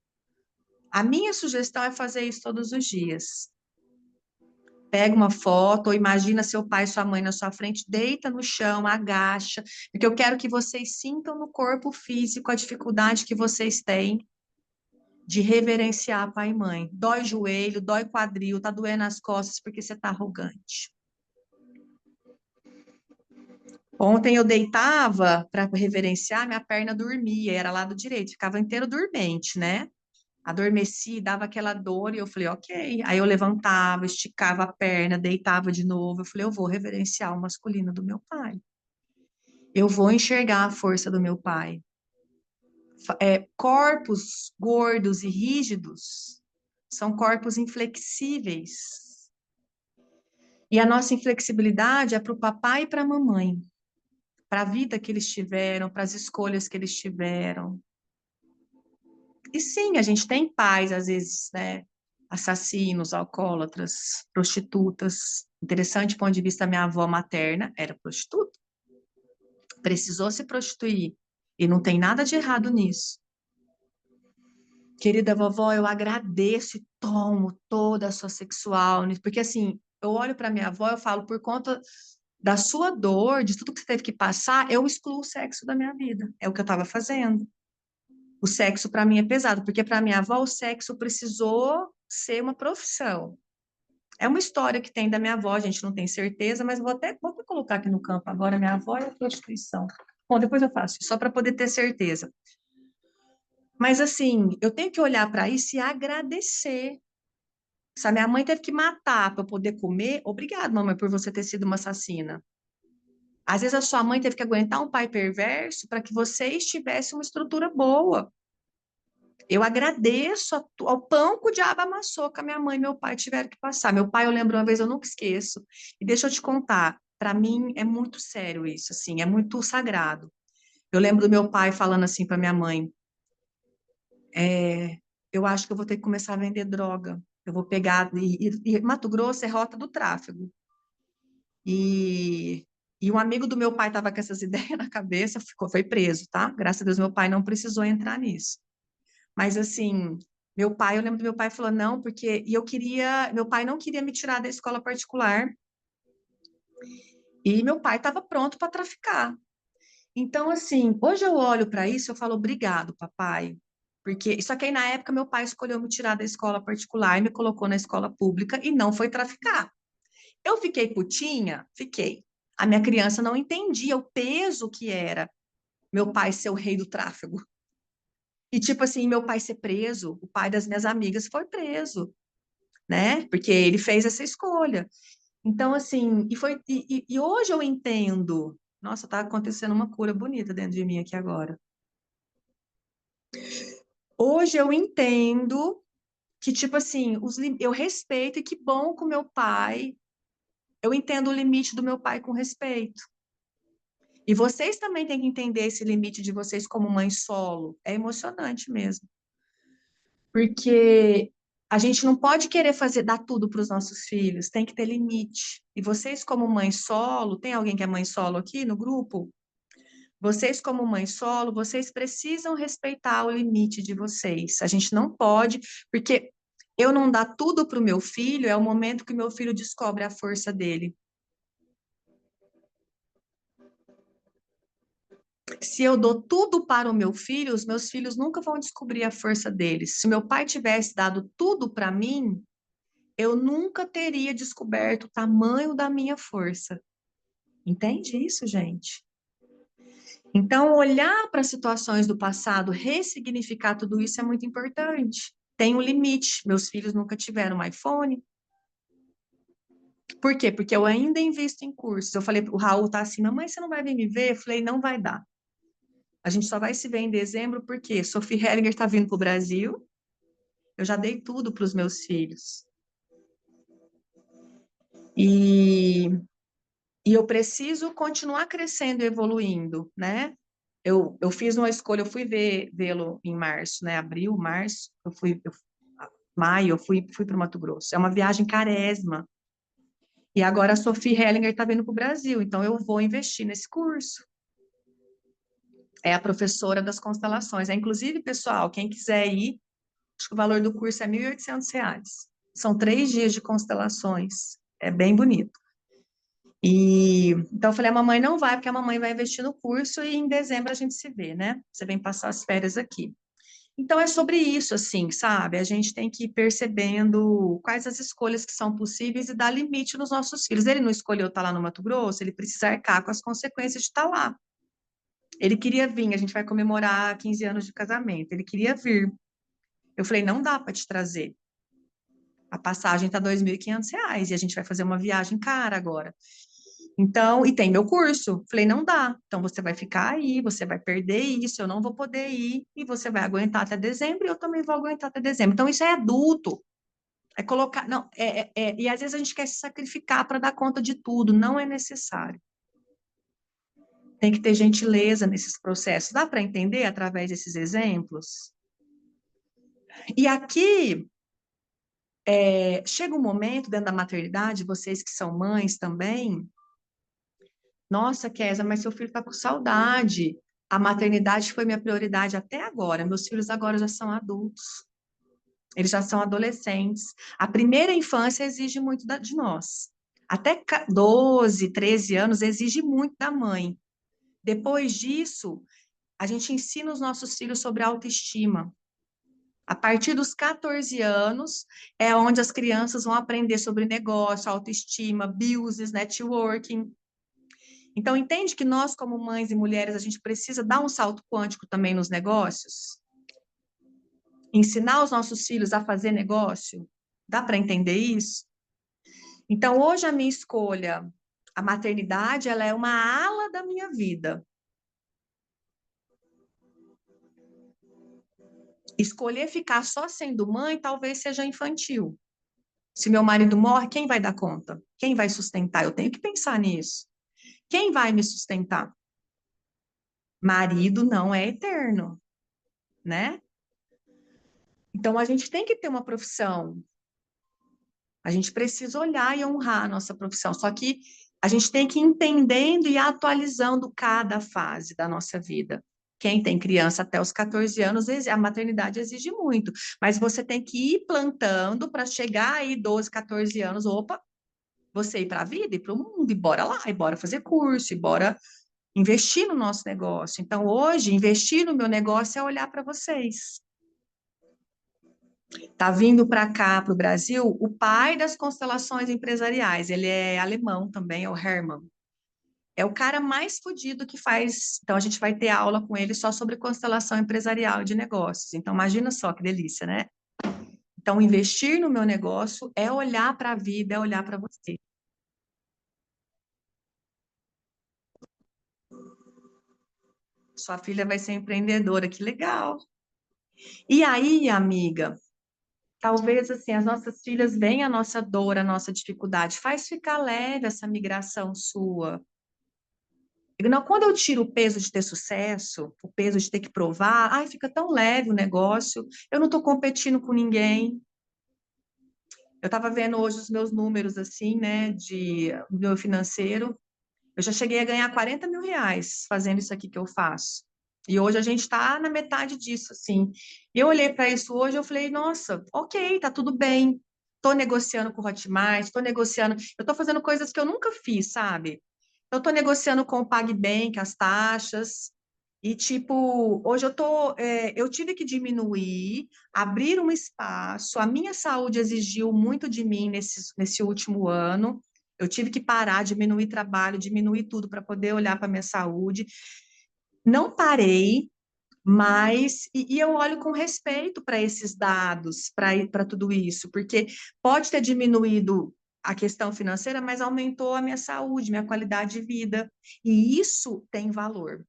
A minha sugestão é fazer isso todos os dias. Pega uma foto, ou imagina seu pai e sua mãe na sua frente, deita no chão, agacha, porque eu quero que vocês sintam no corpo físico a dificuldade que vocês têm de reverenciar pai e mãe. Dói joelho, dói quadril, tá doendo as costas porque você tá arrogante. Ontem eu deitava para reverenciar, minha perna dormia, era lado direito, ficava inteiro dormente, né? Adormeci, dava aquela dor e eu falei, ok. Aí eu levantava, esticava a perna, deitava de novo. Eu falei, eu vou reverenciar o masculino do meu pai. Eu vou enxergar a força do meu pai. Corpos gordos e rígidos São corpos inflexíveis. E a nossa inflexibilidade é para o papai e para a mamãe, para a vida que eles tiveram, para as escolhas que eles tiveram. E sim, a gente tem pais, às vezes, né, assassinos, alcoólatras, prostitutas. Interessante, do ponto de vista da minha avó materna, era prostituta. Precisou se prostituir. E não tem nada de errado nisso. Querida vovó, eu agradeço e tomo toda a sua sexual, porque assim, eu olho para minha avó, eu falo, por conta da sua dor, de tudo que você teve que passar, eu excluo o sexo da minha vida. É o que eu estava fazendo. O sexo para mim é pesado, porque para minha avó o sexo precisou ser uma profissão. É uma história que tem da minha avó, a gente não tem certeza, mas vou até colocar aqui no campo agora, minha avó é a prostituição. Bom, depois eu faço, só para poder ter certeza. Mas assim, eu tenho que olhar para isso e agradecer. Se a minha mãe teve que matar para eu poder comer, obrigado, mamãe, por você ter sido uma assassina. Às vezes a sua mãe teve que aguentar um pai perverso para que vocês tivessem uma estrutura boa. Eu agradeço ao pão que o diabo amassou que a minha mãe e meu pai tiveram que passar. Meu pai, eu lembro uma vez, eu nunca esqueço. E deixa eu te contar, para mim é muito sério isso, assim, é muito sagrado. Eu lembro do meu pai falando assim para minha mãe, eu acho que eu vou ter que começar a vender droga. Eu vou pegar, e Mato Grosso é rota do tráfego. E um amigo do meu pai estava com essas ideias na cabeça, foi preso, tá? Graças a Deus, meu pai não precisou entrar nisso. Mas, assim, eu lembro do meu pai falando, não, porque, meu pai não queria me tirar da escola particular, e meu pai estava pronto para traficar. Então, assim, hoje eu olho para isso e eu falo, obrigado, papai, porque, só que aí na época meu pai escolheu me tirar da escola particular e me colocou na escola pública e não foi traficar. Eu fiquei putinha? Fiquei. A minha criança não entendia o peso que era meu pai ser o rei do tráfego. E, tipo assim, meu pai ser preso, o pai das minhas amigas foi preso, né? Porque ele fez essa escolha. Então, assim, e hoje eu entendo. Nossa, tá acontecendo uma cura bonita dentro de mim aqui agora. Hoje eu entendo que, tipo assim, eu respeito e que bom com meu pai. Eu entendo o limite do meu pai com respeito. E vocês também têm que entender esse limite de vocês como mãe solo. É emocionante mesmo. Porque a gente não pode querer dar tudo para os nossos filhos, tem que ter limite. E vocês, como mãe solo, tem alguém que é mãe solo aqui no grupo? Vocês, como mãe solo, vocês precisam respeitar o limite de vocês. A gente não pode, porque eu não dar tudo para o meu filho, é o momento que o meu filho descobre a força dele. Se eu dou tudo para o meu filho, os meus filhos nunca vão descobrir a força deles. Se meu pai tivesse dado tudo para mim, eu nunca teria descoberto o tamanho da minha força. Entende isso, gente? Então, olhar para situações do passado, ressignificar tudo isso é muito importante. Tem um limite. Meus filhos nunca tiveram um iPhone. Por quê? Porque eu ainda invisto em cursos. Eu falei, o Raul tá assim, mamãe, você não vai vir me ver? Eu falei, não vai dar. A gente só vai se ver em dezembro porque Sophie Hellinger está vindo para o Brasil. Eu já dei tudo para os meus filhos. E eu preciso continuar crescendo e evoluindo, né? Eu fiz uma escolha, eu fui vê-lo em março, né? Abril, março, maio, eu fui para o Mato Grosso. É uma viagem carésima. E agora a Sophie Hellinger está vindo para o Brasil, então eu vou investir nesse curso. É a professora das constelações. Inclusive, pessoal, quem quiser ir, acho que o valor do curso é R$ 1.800. São 3 dias de constelações. É bem bonito. Então eu falei, a mamãe não vai, porque a mamãe vai investir no curso e em dezembro a gente se vê, né? Você vem passar as férias aqui. Então é sobre isso, assim, sabe? A gente tem que ir percebendo quais as escolhas que são possíveis e dar limite nos nossos filhos. Ele não escolheu estar lá no Mato Grosso, ele precisa arcar com as consequências de estar lá. Ele queria vir, a gente vai comemorar 15 anos de casamento, ele queria vir. Eu falei, não dá para te trazer. A passagem está R$ 2.500 e a gente vai fazer uma viagem cara agora. Então, e tem meu curso. Falei, não dá. Então, você vai ficar aí, você vai perder isso, eu não vou poder ir, e você vai aguentar até dezembro, e eu também vou aguentar até dezembro. Então, isso é adulto. É colocar, não, e às vezes a gente quer se sacrificar para dar conta de tudo, não é necessário. Tem que ter gentileza nesses processos. Dá para entender através desses exemplos? E aqui, chega um momento dentro da maternidade, vocês que são mães também, nossa, Kézia, mas seu filho está com saudade. A maternidade foi minha prioridade até agora. Meus filhos agora já são adultos. Eles já são adolescentes. A primeira infância exige muito de nós. Até 12, 13 anos exige muito da mãe. Depois disso, a gente ensina os nossos filhos sobre autoestima. A partir dos 14 anos é onde as crianças vão aprender sobre negócio, autoestima, business, networking. Então, entende que nós, como mães e mulheres, a gente precisa dar um salto quântico também nos negócios? Ensinar os nossos filhos a fazer negócio? Dá para entender isso? Então, hoje a minha escolha, a maternidade, ela é uma ala da minha vida. Escolher ficar só sendo mãe talvez seja infantil. Se meu marido morre, quem vai dar conta? Quem vai sustentar? Eu tenho que pensar nisso. Quem vai me sustentar? Marido não é eterno, né? Então, a gente tem que ter uma profissão. A gente precisa olhar e honrar a nossa profissão. Só que a gente tem que ir entendendo e atualizando cada fase da nossa vida. Quem tem criança até os 14 anos, a maternidade exige muito. Mas você tem que ir plantando para chegar aí 12, 14 anos. Opa, você ir para a vida e para o mundo, e bora lá, e bora fazer curso, e bora investir no nosso negócio. Então, hoje, investir no meu negócio é olhar para vocês. Tá vindo para cá, para o Brasil, o pai das constelações empresariais. Ele é alemão também, é o Hermann. É o cara mais fodido que faz. Então, a gente vai ter aula com ele só sobre constelação empresarial de negócios. Então, imagina só que delícia, né? Então, investir no meu negócio é olhar para a vida, é olhar para você. Sua filha vai ser empreendedora, que legal. E aí, amiga, talvez assim, as nossas filhas veem a nossa dor, a nossa dificuldade, faz ficar leve essa migração sua. Não, quando eu tiro o peso de ter sucesso, o peso de ter que provar, ai, fica tão leve o negócio, eu não estou competindo com ninguém. Eu estava vendo hoje os meus números, assim, né, do meu financeiro. Eu já cheguei a ganhar 40 mil reais fazendo isso aqui que eu faço. E hoje a gente está na metade disso, assim. E eu olhei para isso hoje, eu falei, nossa, ok, tá tudo bem. Estou negociando com o Hotmart, estou negociando, eu estou fazendo coisas que eu nunca fiz, sabe? Eu estou negociando com o PagBank as taxas. E, tipo, hoje eu tive que diminuir, abrir um espaço. A minha saúde exigiu muito de mim nesse último ano. Eu tive que parar, diminuir trabalho, diminuir tudo para poder olhar para a minha saúde. Não parei, mas. E eu olho com respeito para esses dados, para tudo isso, porque pode ter diminuído a questão financeira, mas aumentou a minha saúde, minha qualidade de vida. E isso tem valor.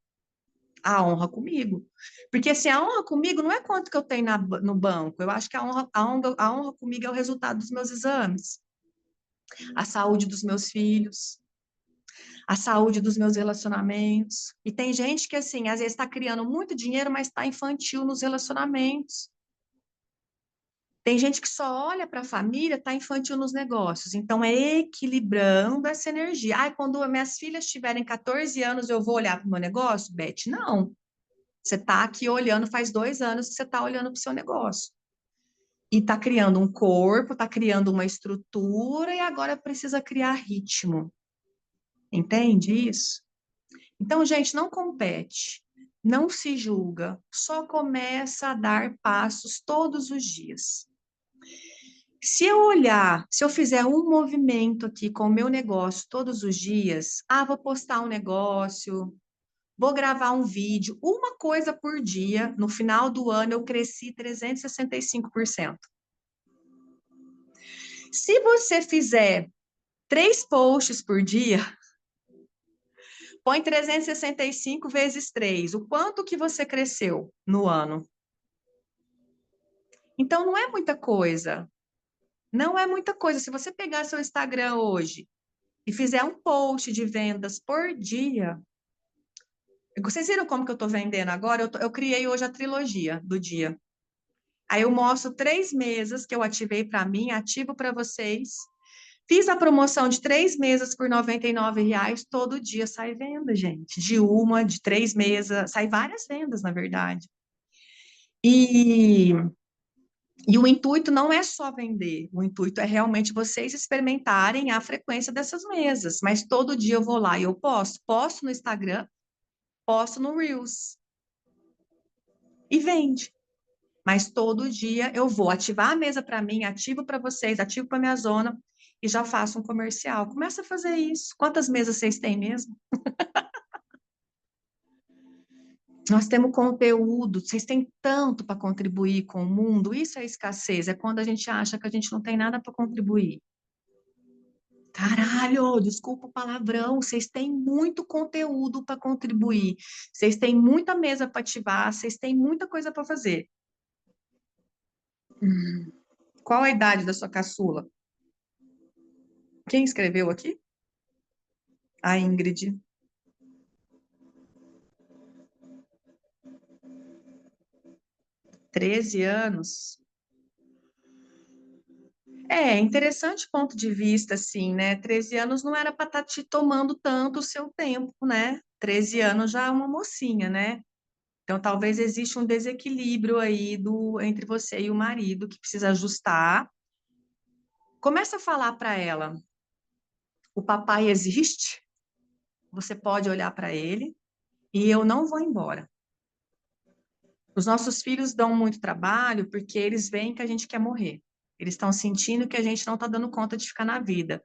A honra comigo. Porque assim, a honra comigo não é quanto que eu tenho no banco. Eu acho que a honra comigo é o resultado dos meus exames, a saúde dos meus filhos, a saúde dos meus relacionamentos. E tem gente que, assim, às vezes está criando muito dinheiro, mas está infantil nos relacionamentos. Tem gente que só olha para a família, está infantil nos negócios. Então, é equilibrando essa energia. Ai, quando minhas filhas tiverem 14 anos, eu vou olhar para o meu negócio? Beth, não. Você está aqui olhando, faz 2 anos que você está olhando para o seu negócio. E está criando um corpo, está criando uma estrutura e agora precisa criar ritmo. Entende isso? Então, gente, não compete, não se julga, só começa a dar passos todos os dias. Se eu fizer um movimento aqui com o meu negócio todos os dias, vou postar um negócio, vou gravar um vídeo, uma coisa por dia, no final do ano eu cresci 365%. Se você fizer 3 posts por dia, põe 365 vezes 3, o quanto que você cresceu no ano? Então, não é muita coisa. Não é muita coisa. Se você pegar seu Instagram hoje e fizer um post de vendas por dia, vocês viram como que eu estou vendendo agora? Eu criei hoje a trilogia do dia. Aí eu mostro 3 mesas que eu ativei para mim, ativo para vocês. Fiz a promoção de 3 mesas por R$ 99,00. Todo dia sai venda, gente. De 3 mesas, sai várias vendas, na verdade. E o intuito não é só vender, o intuito é realmente vocês experimentarem a frequência dessas mesas. Mas todo dia eu vou lá e eu posto no Instagram, posto no Reels e vende. Mas todo dia eu vou ativar a mesa para mim, ativo para vocês, ativo para minha zona e já faço um comercial. Começa a fazer isso. Quantas mesas vocês têm mesmo? Nós temos conteúdo, vocês têm tanto para contribuir com o mundo. Isso é escassez, é quando a gente acha que a gente não tem nada para contribuir. Caralho, desculpa o palavrão, vocês têm muito conteúdo para contribuir, vocês têm muita mesa para ativar, vocês têm muita coisa para fazer. Qual a idade da sua caçula? Quem escreveu aqui? A Ingrid. 13 anos. É, interessante ponto de vista, assim, né? 13 anos não era para estar te tomando tanto o seu tempo, né? 13 anos já é uma mocinha, né? Então, talvez exista um desequilíbrio aí entre você e o marido que precisa ajustar. Começa a falar para ela, o papai existe, você pode olhar para ele e eu não vou embora. Os nossos filhos dão muito trabalho porque eles veem que a gente quer morrer. Eles estão sentindo que a gente não está dando conta de ficar na vida.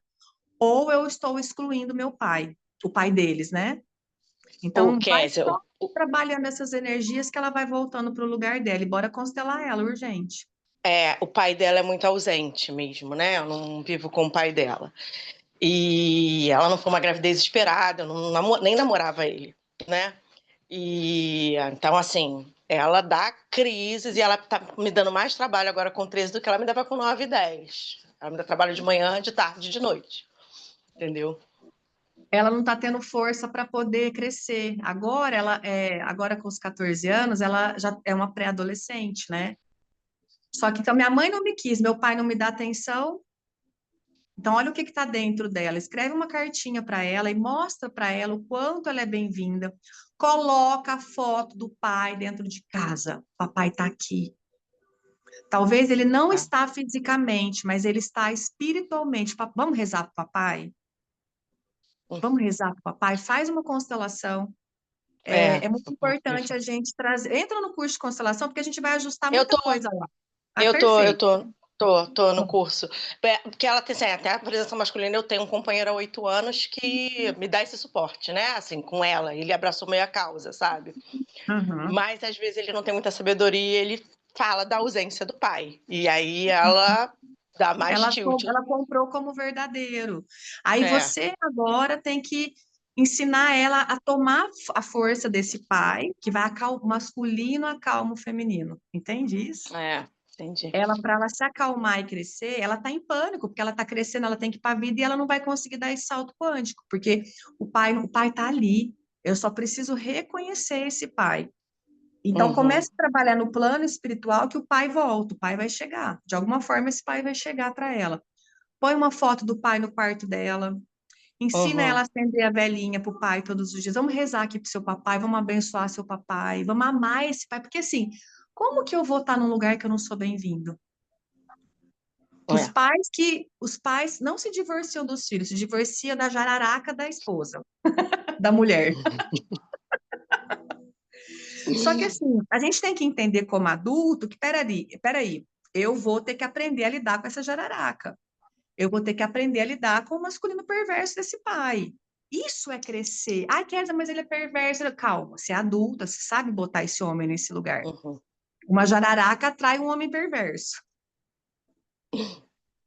Ou eu estou excluindo meu pai, o pai deles, né? Ô, Então, vai Kézia, só trabalhando essas energias que ela vai voltando para o lugar dela. E bora constelar ela, urgente. o pai dela é muito ausente mesmo, né? Eu não vivo com o pai dela. E ela não foi uma gravidez esperada, eu não nem namorava ele, né? E então, assim, ela dá crises e ela tá me dando mais trabalho agora com 13 do que ela me dava com 9 e 10. Ela me dá trabalho de manhã, de tarde, de noite. Entendeu? Ela não está tendo força para poder crescer. Agora com os 14 anos, ela já é uma pré-adolescente, né? Só que então, minha mãe não me quis, meu pai não me dá atenção. Então, olha o que está dentro dela. Escreve uma cartinha para ela e mostra para ela o quanto ela é bem-vinda. Coloca a foto do pai dentro de casa. Papai está aqui. Talvez ele não Tá. está fisicamente, mas ele está espiritualmente. Vamos rezar para o papai? Vamos rezar para o papai? Faz uma constelação. É muito importante a gente trazer. Entra no curso de constelação, porque a gente vai ajustar Eu muita tô, coisa lá. Ah, eu tô, eu perfeito. tô, tô no curso. Porque ela tem, assim, até a presença masculina, eu tenho um companheiro há 8 anos que me dá esse suporte, né? Assim, com ela. Ele abraçou meio a causa, sabe? Uhum. Mas às vezes ele não tem muita sabedoria, ele fala da ausência do pai. E aí ela dá mais tilt. Ela comprou como verdadeiro. Aí É, você agora tem que ensinar ela a tomar a força desse pai, que vai o masculino acalma o feminino. Entende isso? entendi. Para ela se acalmar e crescer, ela está em pânico, porque ela está crescendo, ela tem que ir para a vida e ela não vai conseguir dar esse salto quântico, porque o pai está ali. Eu só preciso reconhecer esse pai. Então, Uhum, comece a trabalhar no plano espiritual que o pai volta, o pai vai chegar. De alguma forma, esse pai vai chegar para ela. Põe uma foto do pai no quarto dela. Ensina ela a uhum. acender a velhinha para o pai todos os dias. Vamos rezar aqui para o seu papai, vamos abençoar seu papai, vamos amar esse pai. Porque assim, como que eu vou estar num lugar que eu não sou bem-vindo? É. Os pais não se divorciam dos filhos, se divorciam da jararaca da esposa, da mulher. Só que assim, a gente tem que entender como adulto que, peraí, eu vou ter que aprender a lidar com essa jararaca. Eu vou ter que aprender a lidar com o masculino perverso desse pai. Isso é crescer. Ai, Kézia, mas ele é perverso. Calma, você é adulta, você sabe botar esse homem nesse lugar. Uhum. Uma jararaca atrai um homem perverso,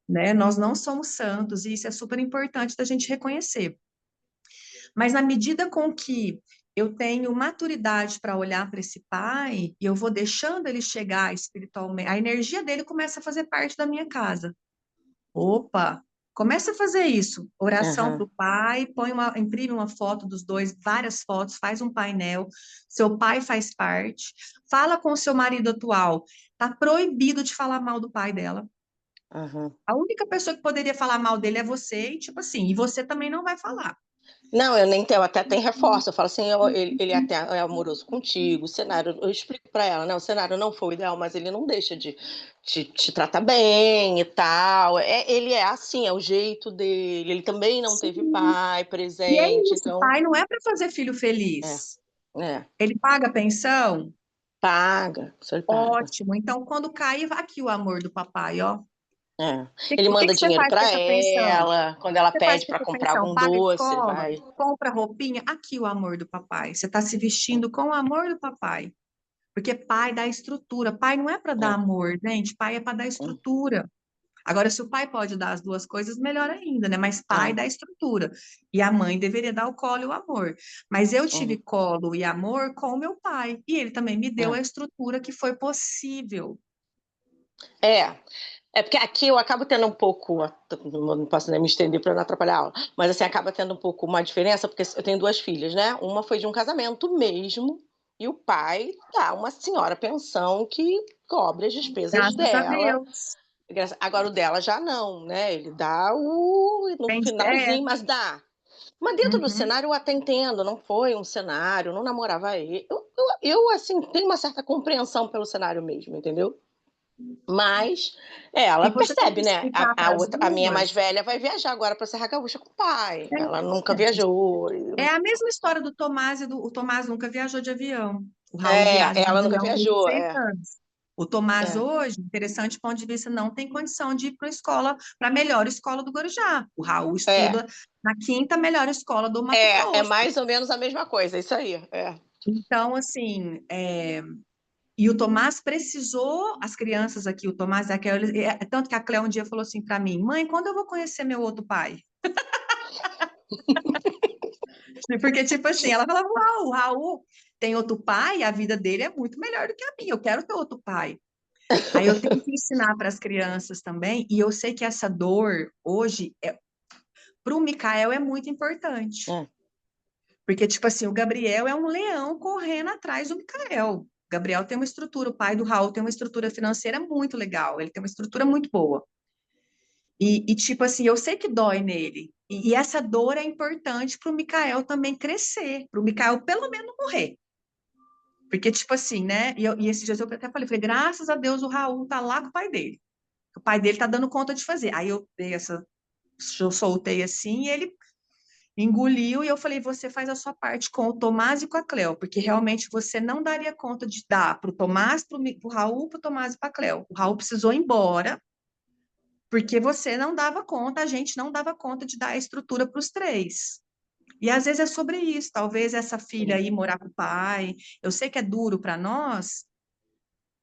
né? Nós não somos santos e isso é super importante da gente reconhecer. Mas na medida com que eu tenho maturidade para olhar para esse pai e eu vou deixando ele chegar espiritualmente, a energia dele começa a fazer parte da minha casa. Opa, começa a fazer isso. Oração Aham, para o pai, imprime uma foto dos dois, várias fotos, faz um painel. Seu pai faz parte. Fala com o seu marido atual. Tá proibido de falar mal do pai dela. aham. A única pessoa que poderia falar mal dele é você, e tipo assim, e você também não vai falar. Não, eu nem tenho, eu até tenho reforço. Eu falo assim, ele até é amoroso contigo, o cenário, eu explico para ela, né? O cenário não foi o ideal, mas ele não deixa de te tratar bem e tal. Ele é assim, é o jeito dele. Ele também não teve Sim. pai E é presente, isso, então, pai não é para fazer filho é, feliz. é, Ele paga pensão? paga, isso ele paga. Ótimo. Então, quando cair, vai aqui o amor do papai, ó. É. Ele O que manda que você dinheiro faz com para essa pensão? O ela, quando ela que você faz pede com para essa comprar pensão? algum Paga a doce, ele escola? vai. Compra roupinha? Aqui o amor do papai. Você está se vestindo com o amor do papai. Porque pai dá estrutura. Pai não é para dar É, amor, gente. Pai é para dar estrutura. Agora, se o pai pode dar as duas coisas, melhor ainda, né? Mas pai é, dá estrutura. E a mãe deveria dar o colo e o amor. Mas eu tive uhum, colo e amor com o meu pai. E ele também me deu é. a estrutura que foi possível. É, é porque aqui eu acabo tendo um pouco, não posso nem me estender para não atrapalhar a aula, mas assim, acaba tendo um pouco uma diferença, porque eu tenho duas filhas, né? Uma foi de um casamento mesmo, e o pai dá uma senhora pensão que cobre as despesas Graças a dela. Deus. Agora o dela já não, né? Ele dá no É. finalzinho, mas dá. Mas dentro do Uhum. cenário eu até entendo, não foi um cenário, não namorava ele. Assim, tenho uma certa compreensão pelo cenário mesmo, entendeu? Mas ela E você tem que percebe, né? explicar para as A minha mais duas. velha vai viajar agora para Serra Gaúcha com o pai. Ela nunca É, viajou. é a mesma história do Tomás o Tomás nunca viajou de avião. O Raul viaja de Ela nunca avião desde viajou. 6 anos. O Tomás É, hoje, interessante ponto de vista, não tem condição de ir para a escola, para a melhor escola do Guarujá. O Raul é, estuda na quinta melhor escola do Mato é Grosso. mais ou menos a mesma coisa, isso aí. É. Então, assim, e o Tomás precisou, as crianças aqui, o Tomás, tanto que a Cléo um dia falou assim para mim, mãe, quando eu vou conhecer meu outro pai? Porque, tipo assim, ela falava, uau, o Raul tem outro pai, a vida dele é muito melhor do que a minha, eu quero ter outro pai. Aí eu tenho que ensinar para as crianças também, e eu sei que essa dor, hoje, para o Mikael é muito importante. É, Porque, tipo assim, o Gabriel é um leão correndo atrás do Mikael. O Gabriel tem uma estrutura, o pai do Raul tem uma estrutura financeira muito legal, ele tem uma estrutura muito boa. Tipo assim, eu sei que dói nele. E essa dor é importante para o Mikael também crescer, para o Mikael pelo menos morrer. Porque, tipo assim, né? E esses dias eu até falei, graças a Deus o Raul tá lá com o pai dele. O pai dele tá dando conta de fazer. Aí eu soltei assim, e ele engoliu, e eu falei, você faz a sua parte com o Tomás e com a Cleo, porque realmente você não daria conta de dar para o Tomás, para o Raul, para o Tomás e para a Cleo. O Raul precisou ir embora, porque você não dava conta, a gente não dava conta de dar a estrutura para os três. E às vezes é sobre isso, talvez essa filha aí morar com o pai, eu sei que é duro para nós,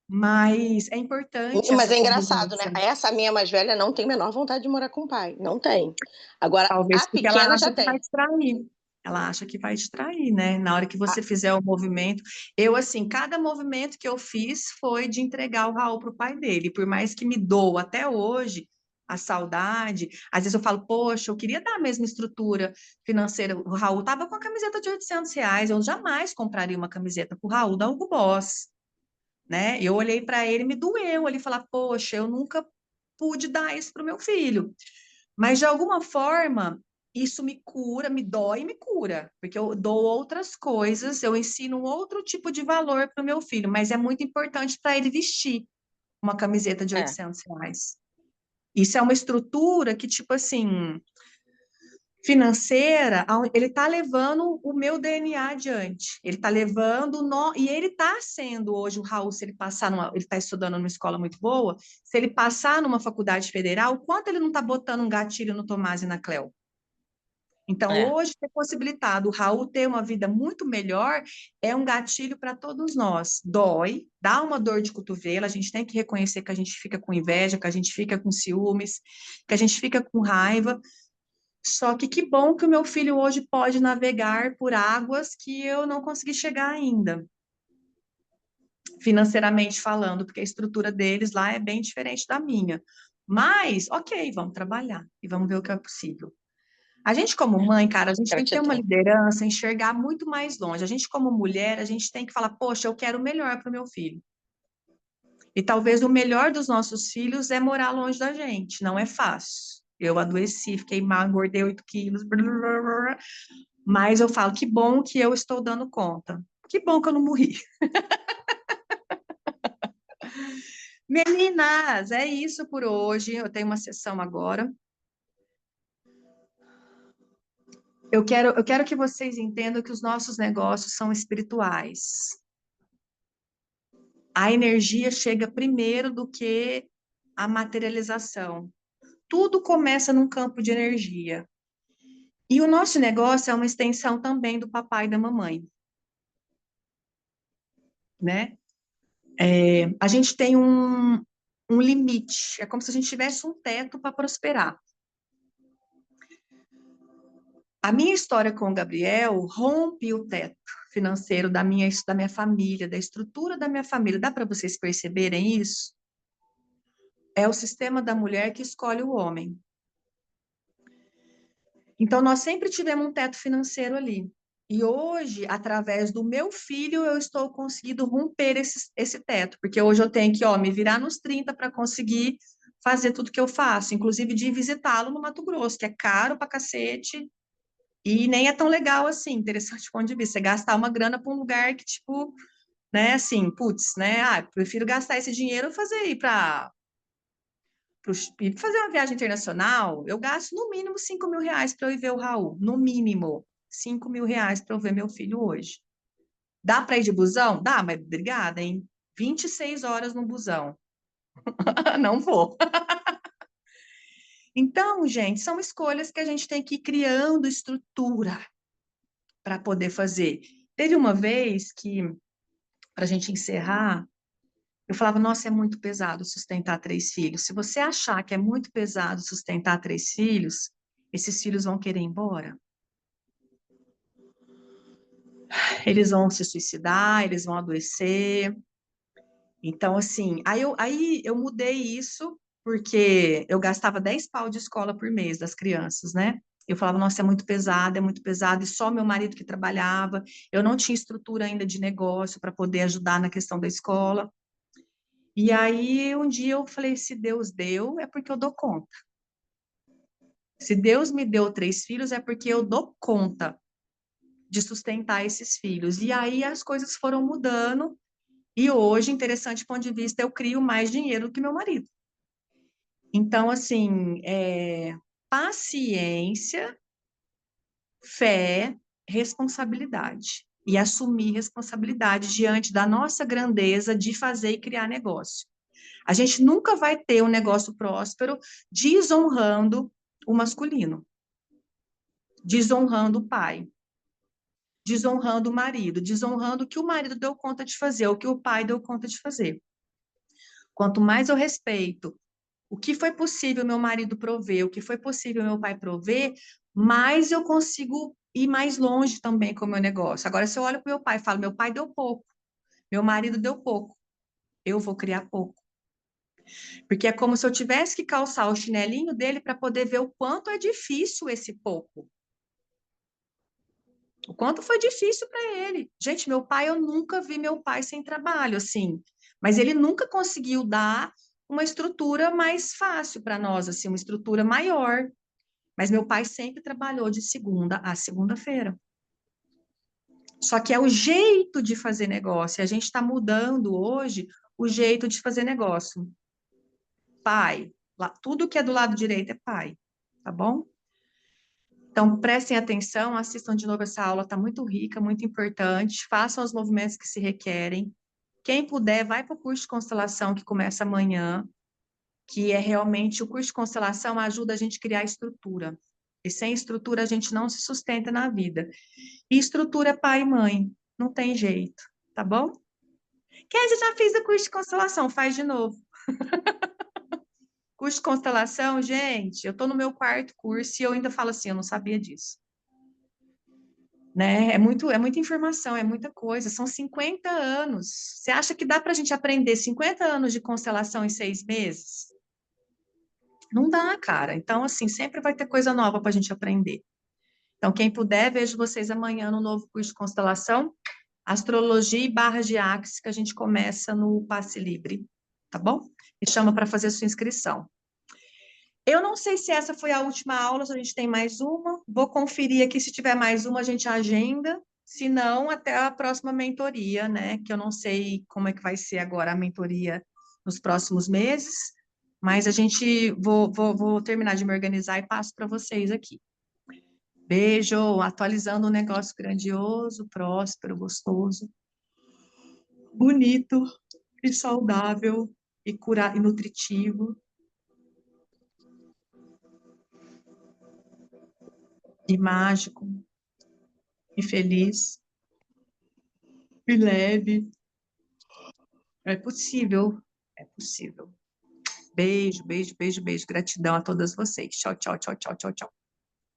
mas é importante mas essa é engraçado, né? convivência. Essa minha mais velha não tem a menor vontade de morar com o pai. Não tem. Agora, Talvez a porque ela pequena já acha que vai tem. te trair. Ela acha que vai te trair, né? Na hora que você fizer o movimento. Eu, assim, cada movimento que eu fiz foi de entregar o Raul para o pai dele. Por mais que me doa até hoje a saudade, às vezes eu falo, poxa, eu queria dar a mesma estrutura financeira. O Raul estava com a camiseta de R$ 800. Eu jamais compraria uma camiseta para o Raul da Hugo Boss, né? Eu olhei para ele e me doeu ali falar, poxa, eu nunca pude dar isso para o meu filho. Mas, de alguma forma, isso me cura, me dói e me cura, porque eu dou outras coisas, eu ensino um outro tipo de valor para o meu filho, mas é muito importante para ele vestir uma camiseta de É, R$ 800. Isso é uma estrutura que, tipo assim, financeira, ele está levando o meu DNA adiante. Ele está levando e ele está sendo hoje o Raul, se ele passar ele está estudando numa escola muito boa, se ele passar numa faculdade federal, quanto ele não está botando um gatilho no Tomás e na Cleo? Então, é, hoje, ter possibilitado o Raul ter uma vida muito melhor é um gatilho para todos nós. Dói, dá uma dor de cotovelo, a gente tem que reconhecer que a gente fica com inveja, que a gente fica com ciúmes, que a gente fica com raiva. Só que bom que o meu filho hoje pode navegar por águas que eu não consegui chegar ainda, financeiramente falando, porque a estrutura deles lá é bem diferente da minha. Mas, ok, vamos trabalhar e vamos ver o que é possível. A gente, como mãe, cara, a gente tem que ter uma Gratidão. liderança, enxergar muito mais longe. A gente, como mulher, a gente tem que falar, poxa, eu quero o melhor para o meu filho. E talvez o melhor dos nossos filhos é morar longe da gente. Não é fácil. Eu adoeci, fiquei mal, engordei 8 quilos. Blá, blá, blá, blá. Mas eu falo, que bom que eu estou dando conta. Que bom que eu não morri. Meninas, é isso por hoje. Eu tenho uma sessão agora. Eu quero que vocês entendam que os nossos negócios são espirituais. A energia chega primeiro do que a materialização. Tudo começa num campo de energia. E o nosso negócio é uma extensão também do papai e da mamãe, né? A gente tem um limite, é como se a gente tivesse um teto para prosperar. A minha história com o Gabriel rompe o teto financeiro da minha família, da estrutura da minha família. Dá para vocês perceberem isso? É o sistema da mulher que escolhe o homem. Então, nós sempre tivemos um teto financeiro ali. E hoje, através do meu filho, eu estou conseguindo romper esse teto, porque hoje eu tenho que, me virar nos 30 para conseguir fazer tudo que eu faço, inclusive de visitá-lo no Mato Grosso, que é caro pra cacete, e nem é tão legal assim, interessante ponto de vista, você gastar uma grana para um lugar que, tipo, né, assim, putz, né, prefiro gastar esse dinheiro e fazer ir para fazer uma viagem internacional, eu gasto no mínimo 5 mil reais para eu ir ver o Raul. No mínimo, 5 mil reais para eu ver meu filho hoje. Dá para ir de busão? Dá, mas obrigada, hein? 26 horas no busão. Não vou. Então, gente, são escolhas que a gente tem que ir criando estrutura para poder fazer. Teve uma vez que, para a gente encerrar, eu falava, nossa, é muito pesado sustentar 3 filhos. Se você achar que é muito pesado sustentar 3 filhos, esses filhos vão querer ir embora. Eles vão se suicidar, eles vão adoecer. Então, assim, aí eu mudei isso, porque eu gastava 10 pau de escola por mês das crianças, né? Eu falava, nossa, é muito pesado, e só meu marido que trabalhava, eu não tinha estrutura ainda de negócio para poder ajudar na questão da escola. E aí, um dia eu falei, se Deus deu, é porque eu dou conta. Se Deus me deu 3 filhos, é porque eu dou conta de sustentar esses filhos. E aí as coisas foram mudando, e hoje, interessante ponto de vista, eu crio mais dinheiro do que meu marido. Então, assim, paciência, fé, responsabilidade. E assumir responsabilidade diante da nossa grandeza de fazer e criar negócio. A gente nunca vai ter um negócio próspero desonrando o masculino, desonrando o pai, desonrando o marido, desonrando o que o marido deu conta de fazer, o que o pai deu conta de fazer. Quanto mais eu respeito o que foi possível meu marido prover, o que foi possível meu pai prover, mais eu consigo ir mais longe também com o meu negócio. Agora, se eu olho para o meu pai e falo, meu pai deu pouco, meu marido deu pouco, eu vou criar pouco. Porque é como se eu tivesse que calçar o chinelinho dele para poder ver o quanto é difícil esse pouco. O quanto foi difícil para ele. Gente, meu pai, eu nunca vi meu pai sem trabalho, assim. Mas ele nunca conseguiu dar uma estrutura mais fácil para nós, assim, uma estrutura maior. Mas meu pai sempre trabalhou de segunda a segunda-feira. Só que é o jeito de fazer negócio. E a gente está mudando hoje o jeito de fazer negócio. Pai, tudo que é do lado direito é pai, tá bom? Então, prestem atenção, assistam de novo essa aula, está muito rica, muito importante. Façam os movimentos que se requerem. Quem puder, vai para o curso de constelação que começa amanhã, que é realmente o curso de constelação ajuda a gente a criar estrutura. E sem estrutura a gente não se sustenta na vida. E estrutura é pai e mãe, não tem jeito, tá bom? Kézia, já fiz o curso de constelação, faz de novo. Curso de constelação, gente, eu estou no meu 4º curso e eu ainda falo assim, eu não sabia disso. Né? É muita informação, é muita coisa, são 50 anos. Você acha que dá para a gente aprender 50 anos de constelação em 6 meses? Não dá, cara. Então, assim, sempre vai ter coisa nova para a gente aprender. Então, quem puder, vejo vocês amanhã no novo curso de constelação, Astrologia e Barras de Axis, que a gente começa no Passe Livre, tá bom? Me chama para fazer a sua inscrição. Eu não sei se essa foi a última aula, se a gente tem mais uma. Vou conferir aqui, se tiver mais uma, a gente agenda. Se não, até a próxima mentoria, né? Que eu não sei como é que vai ser agora a mentoria nos próximos meses, mas a gente vou terminar de me organizar e passo para vocês aqui. Beijo, atualizando um negócio grandioso, próspero, gostoso, bonito e saudável e nutritivo e mágico e feliz e leve. É possível, é possível. Beijo, beijo, beijo, beijo. Gratidão a todas vocês. Tchau, tchau, tchau, tchau, tchau, tchau.